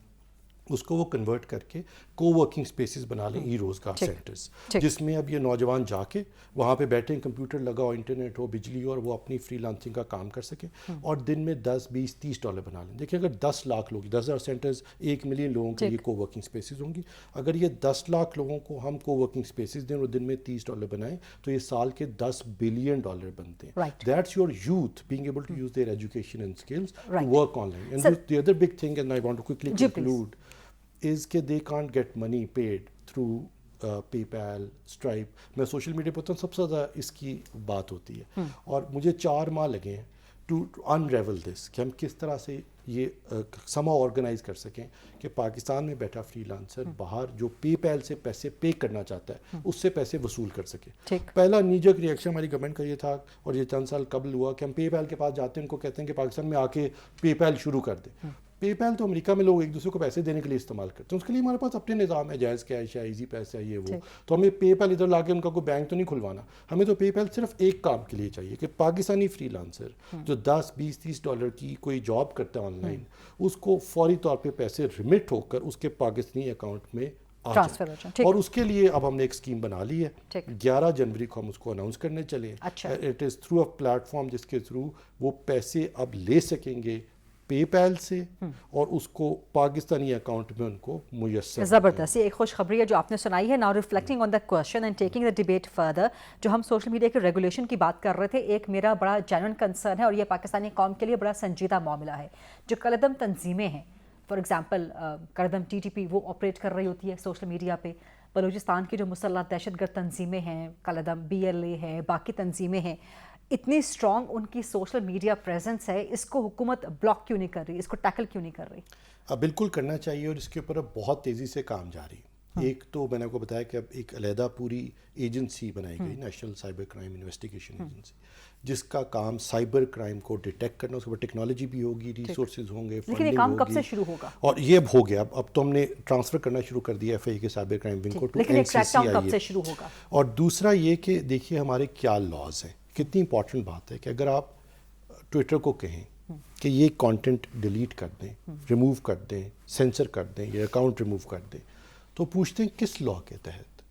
उसको वो कन्वर्ट करके कोवर्किंग स्पेसेस बना लें, ई रोज़गार सेंटर्स, जिसमें अब ये नौजवान जाके वहाँ पे बैठे, कंप्यूटर लगा हो, इंटरनेट हो, बिजली हो, और वो अपनी फ्रीलांसिंग का काम कर सकें और दिन में $10, $20, $30 बना लें. देखिए अगर 10 लाख लोग, 10,000 सेंटर्स 1 मिलियन लोगों के लिए कोवर्किंग स्पेसेस होंगी. अगर ये 10 लाख लोगों को हम कोवर्किंग स्पेसेस दें और दिन में $30 बनाएं तो ये साल के $10 बिलियन बनते हैं. That's your youth being able to use their education and skills to work online. And the other big thing, and I want to quickly conclude, is کہ they can't get money paid through PayPal, Stripe. میں social media پہ ہوتا ہوں, سب سے زیادہ اس کی بات ہوتی ہے, اور مجھے 4 ماہ لگے ہیں ٹو انریول دس, کہ ہم کس طرح سے یہ سما آرگنائز کر سکیں کہ پاکستان میں بیٹھا فری لانسر باہر جو پے پیل سے پیسے پے کرنا چاہتا ہے اس سے پیسے وصول کر سکے. پہلا نیجک ریئیکشن ہماری گورنمنٹ کا یہ تھا, اور یہ چند سال قبل ہوا, کہ ہم پے پیل کے پاس جاتے ہیں, ان کو کہتے ہیں کہ پاکستان میں آ کے پے پیل شروع کر دیں. پے پیل تو امریکہ میں لوگ ایک دوسرے کو پیسے دینے کے لیے استعمال کرتے ہیں, اس کے لیے ہمارے پاس اپنے نظام ہے, جائز کیش ہے, ایزی پیسے ہے, یہ وہ. تو ہمیں پے پیل ادھر لا کے ان کا کوئی بینک تو نہیں کھلوانا, ہمیں تو پے پیل صرف ایک کام کے لیے چاہیے کہ پاکستانی فری لانسر جو $10-20-30 کی کوئی جاب کرتا ہے آن لائن, اس کو فوری طور پہ پیسے ریمٹ ہو کر اس کے پاکستانی اکاؤنٹ میں ٹرانسفر ہو جائے. اور اس کے لیے اب ہم نے ایک اسکیم بنا لی ہے, 11 جنوری کو ہم اس کو اناؤنس کرنے چلے. It is through a plate form جس کے تھرو وہ پیسے اب لے سکیں گے پے پیل سے, اور اس کو پاکستانی اکاؤنٹ میں ان کو میسر. زبردست, یہ ایک خوشخبری ہے جو آپ نے سنائی ہے. Now reflecting on the question and taking the debate further, جو ہم سوشل میڈیا کے ریگولیشن کی بات کر رہے تھے, ایک میرا بڑا جینوئن کنسرن ہے, اور یہ پاکستانی قوم کے لیے بڑا سنجیدہ معاملہ ہے. جو کالعدم تنظیمیں ہیں, فار ایگزامپل کالعدم TTP وہ آپریٹ کر رہی ہوتی ہے سوشل میڈیا پہ, بلوچستان کی جو مسلح دہشت گرد تنظیمیں ہیں, کالعدم BLA ہے, باقی تنظیمیں ہیں, اتنی اسٹرانگ ان کی سوشل میڈیا پریزنس ہے, اس کو حکومت بلاک کیوں نہیں کر رہی, اس کو ٹیکل کیوں نہیں کر رہی؟ بالکل کرنا چاہیے, اور اس کے اوپر اب بہت تیزی سے کام جاری. ایک تو میں نے آپ کو بتایا کہ اب ایک علیحدہ پوری ایجنسی بنائی گئی, national cyber crime investigation agency, جس کا کام سائبر کرائم کو ڈیٹیکٹ کرنا, اس کے اوپر ٹیکنالوجی بھی ہوگی, ریسورسز ہوں گے, لیکن یہ کام کب سے شروع ہوگا؟ اور یہ ہو گیا, اب تو ہم نے ٹرانسفر کرنا شروع کر دیا FIA کے سائبر کرائم ونگ کو, لیکن ایک کریک ڈاؤن کب سے شروع ہوگا؟ اور دوسرا یہ کہ دیکھیے ہمارے کیا لاز ہیں. کتنی امپورٹنٹ بات ہے کہ اگر آپ ٹویٹر کو کہیں کہ یہ کانٹینٹ ڈیلیٹ کر دیں, ریموو کر دیں, سینسر کر دیں, یہ اکاؤنٹ ریموو کر دیں, تو پوچھتے ہیں کس لا کے تحت.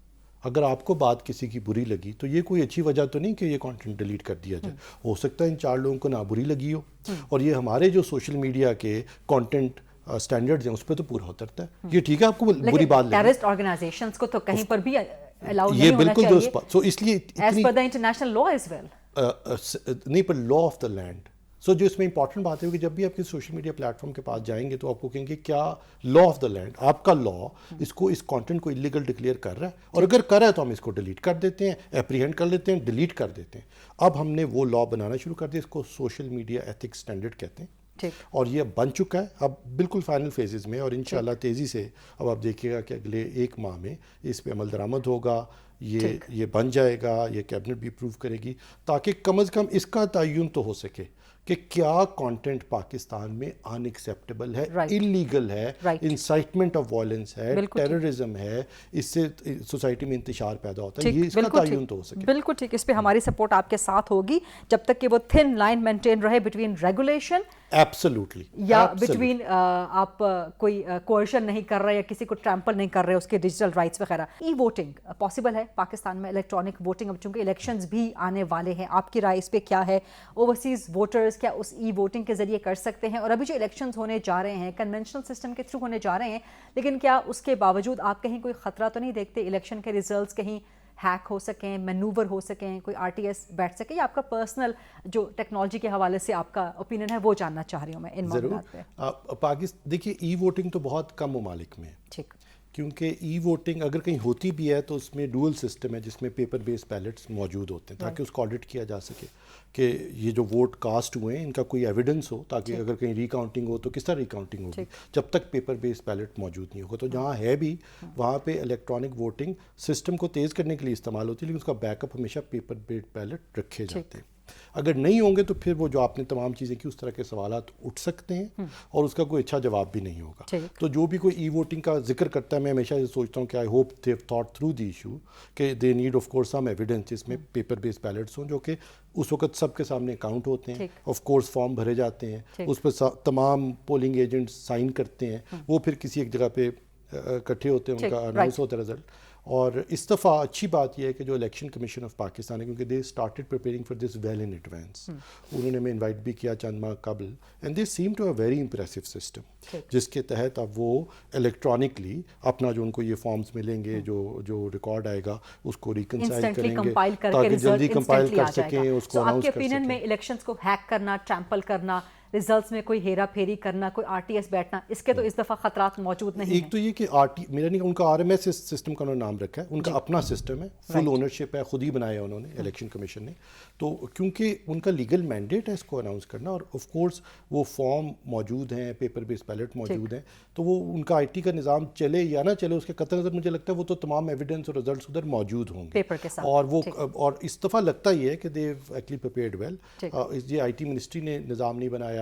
اگر آپ کو بات کسی کی بری لگی تو یہ کوئی اچھی وجہ تو نہیں کہ یہ کانٹینٹ ڈیلیٹ کر دیا جائے. ہو سکتا ہے ان 4 لوگوں کو نہ بری لگی ہو, اور یہ ہمارے جو سوشل میڈیا کے کانٹینٹ اسٹینڈرڈز ہیں اس پہ تو پورا اترتا ہے. یہ ٹھیک ہے آپ کو بری بات لگی, ٹیررسٹ آرگنائزیشنز کو تو کہیں پر بھی الاؤڈ یہ نہیں ہونا بالکل چاہیے, سو اس لیے as per the international law as well. نہیں, per law of the land. سو جو اس میں امپورٹنٹ بات ہے کہ جب بھی آپ کسی سوشل میڈیا پلیٹ فارم کے پاس جائیں گے تو آپ کو کہیں گے کیا لا آف دا لینڈ, آپ کا لا اس کو, اس کانٹینٹ کو انلیگل ڈکلیئر کر رہا ہے, اور اگر کر رہا ہے تو ہم اس کو ڈیلیٹ کر دیتے ہیں, اپریہینڈ کر لیتے ہیں, ڈیلیٹ کر دیتے ہیں. اب ہم نے وہ لا بنانا شروع کر دیا, اس کو سوشل میڈیا ایتھکس اسٹینڈرڈ کہتے ہیں, اور یہ بن چکا ہے اب بالکل فائنل فیزز میں, اور انشاءاللہ تیزی سے اب آپ دیکھیے گا کہ اگلے 1 ماہ میں اس پہ عمل درآمد ہوگا, یہ بن جائے گا, یہ کیبنٹ بھی اپروو کرے گی, تاکہ کم از کم اس کا تعین تو ہو سکے کہ کیا کانٹینٹ پاکستان میں ان ایکسیپٹیبل ہے, انلیگل ہے, انسائٹمنٹ آف وائلنس ہے, ٹیررزم ہے, اس سے سوسائٹی میں انتشار پیدا ہوتا ہے, یہ اس کا تعین تو ہو سکے. بالکل ٹھیک, اس پہ ہماری سپورٹ آپ کے ساتھ ہوگی جب تک کہ وہ تھن لائن مینٹین رہے بٹوین ریگولیشن ایبسلیوٹلی یا بٹوین آپ کوئی کوئرشن نہیں کر رہے یا کسی کو ٹرمپل نہیں کر رہے اس کے ڈیجیٹل رائٹس وغیرہ. ای ووٹنگ پاسبل ہے پاکستان میں, الیکٹرانک ووٹنگ, اب چونکہ الیکشنز بھی آنے والے ہیں, آپ کی رائے اس پہ کیا ہے؟ اوورسیز ووٹرز کیا اس ای ووٹنگ کے ذریعے کر سکتے ہیں؟ اور ابھی جو الیکشنز ہونے جا رہے ہیں کنونشنل سسٹم کے تھرو ہونے جا رہے ہیں, لیکن کیا اس کے باوجود آپ کہیں کوئی خطرہ تو نہیں دیکھتے الیکشن کے ریزلٹس کہیں ہیک ہو سکیں, مینوور ہو سکیں, کوئی RTS بیٹھ سکے, یا آپ کا پرسنل جو ٹیکنالوجی کے حوالے سے آپ کا اوپینین ہے وہ جاننا چاہ رہی ہوں میں ان معاملات پہ. پاکستان دیکھیے ای ووٹنگ تو بہت کم ممالک میں ہے, ٹھیک, کیونکہ ای ووٹنگ اگر کہیں ہوتی بھی ہے تو اس میں ڈوئل سسٹم ہے جس میں پیپر بیس بیلٹس موجود ہوتے ہیں, تاکہ اس کو آڈٹ کیا جا سکے کہ یہ جو ووٹ کاسٹ ہوئے ہیں ان کا کوئی ایویڈنس ہو, تاکہ اگر کہیں ریکاؤنٹنگ ہو تو کس طرح ریکاؤنٹنگ ہوگی جب تک پیپر بیس بیلٹ موجود نہیں ہوگا. تو جہاں ہے بھی وہاں پہ الیکٹرانک ووٹنگ سسٹم کو تیز کرنے کے لیے استعمال ہوتی ہے, لیکن اس کا بیک اپ ہمیشہ پیپر بیس بیلٹ رکھے جاتے ہیں. اگر نہیں ہوں گے تو پھر وہ جو آپ نے تمام چیزیں کی اس طرح کے سوالات اٹھ سکتے ہیں, اور اس کا کوئی اچھا جواب بھی نہیں ہوگا. تو جو بھی کوئی ای ووٹنگ کا ذکر کرتا ہے, میں ہمیشہ یہ سوچتا ہوں کہ I hope they have thought through the issue کہ they need of course some evidence جس میں پیپر بیس بیلٹس ہوں, جو کہ اس وقت سب کے سامنے اکاؤنٹ ہوتے ہیں, آف کورس فارم بھرے جاتے ہیں, اس پہ تمام پولنگ ایجنٹس سائن کرتے ہیں, وہ پھر کسی ایک جگہ پہ اکٹھے ہوتے ہیں, ان کا اناؤنس ہوتا ہے رزلٹ. اور اس دفعہ اچھی بات یہ ہے کہ جو الیکشن کمیشن آف پاکستان ہے, کیونکہ they started preparing for this well in advance, انہوں نے ہمیں انوائٹ بھی کیا چند ماہ قبل, and they seem to a very impressive system جس کے تحت اب وہ الیکٹرانکلی اپنا جو ان کو یہ فارمز ملیں گے, جو ریکارڈ آئے گا اس کو ریکنسائل کریں گے تاکہ جلدی کمپائل کر سکیں, اس کو اناؤنس کر سکیں. آپ کے اوپینین میں الیکشنز کو ہیک کرنا, ٹرمپل کرنا रिजल्ट्स में कोई हेरा फेरी करना, कोई RTS बैठना, इसके तो इस दफ़ा खतरात मौजूद नहीं एक तो ये कि मेरा नहीं, उनका RMS सिस्टम का उन्होंने नाम रखा है, उनका अपना सिस्टम है, फुल ओनरशिप है, खुद ही बनाया उन्होंने इलेक्शन कमीशन ने, तो क्योंकि उनका लीगल मैंडेट है इसको अनाउंस करना, और ऑफ कोर्स वो फॉर्म मौजूद हैं, पेपर बेस्ड बैलेट मौजूद हैं, तो वो उनका IT का निज़ाम चले या ना चले उसके कतई नज़र मुझे लगता है वो तो तमाम एविडेंस और रिजल्ट्स उधर मौजूद होंगे पेपर के साथ, और वो और इस दफ़ा लगता ही है कि दे एक्चुअली प्रिपेयर्ड वेल। ये IT मिनिस्ट्री ने निज़ाम नहीं बनाया,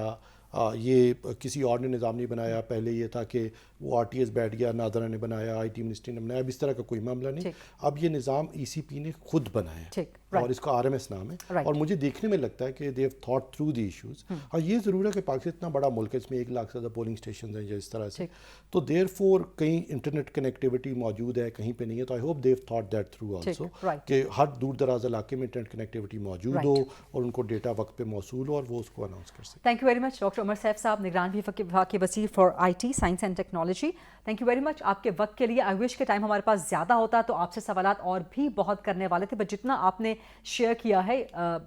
ये किसी और ने निज़ाम नहीं बनाया, पहले ये था कि वो RTS बैठ गया, नादरा ने बनाया, IT मिनिस्ट्री ने बनाया, अब इस तरह का कोई मामला नहीं, अब ये निज़ाम ECP ने खुद बनाया और इसका RMS नाम है, और मुझे देखने में लगता है कि they have thought through the issues. और ये ज़रूर है कि पाकिस्तान इतना बड़ा मुल्क है, इसमें 1 लाख से ज़्यादा पोलिंग स्टेशन हैं इस तरह से, तो देयरफॉर कहीं इंटरनेट कनेक्टिविटी मौजूद है, कहीं पे नहीं है, तो I hope they have thought that through also कि हर दूर दराज इलाके में इंटरनेट कनेक्टिविटी मौजूद हो और उनको डेटा वक्त पे मौसूल हो और वो उसको अनाउंस कर सकें। Thank you very much doctor Umar Saif साहब, निगरान विभाग के वज़ीर for IT science and technology, thank you very much आपके वक्त के लिए। आई विश के टाइम हमारे पास ज़्यादा होता तो आपसे सवालात और भी बहुत करने वाले थे, बट जितना आपने शेयर किया है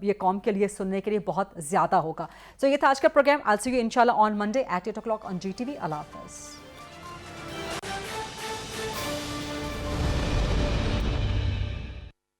ये कौम के लिए सुनने के लिए बहुत ज़्यादा होगा। सो ये था आज का programme. I will see you इंशाल्लाह on Monday at 8 o'clock on GTV। अल्लाह हाफ़िज़।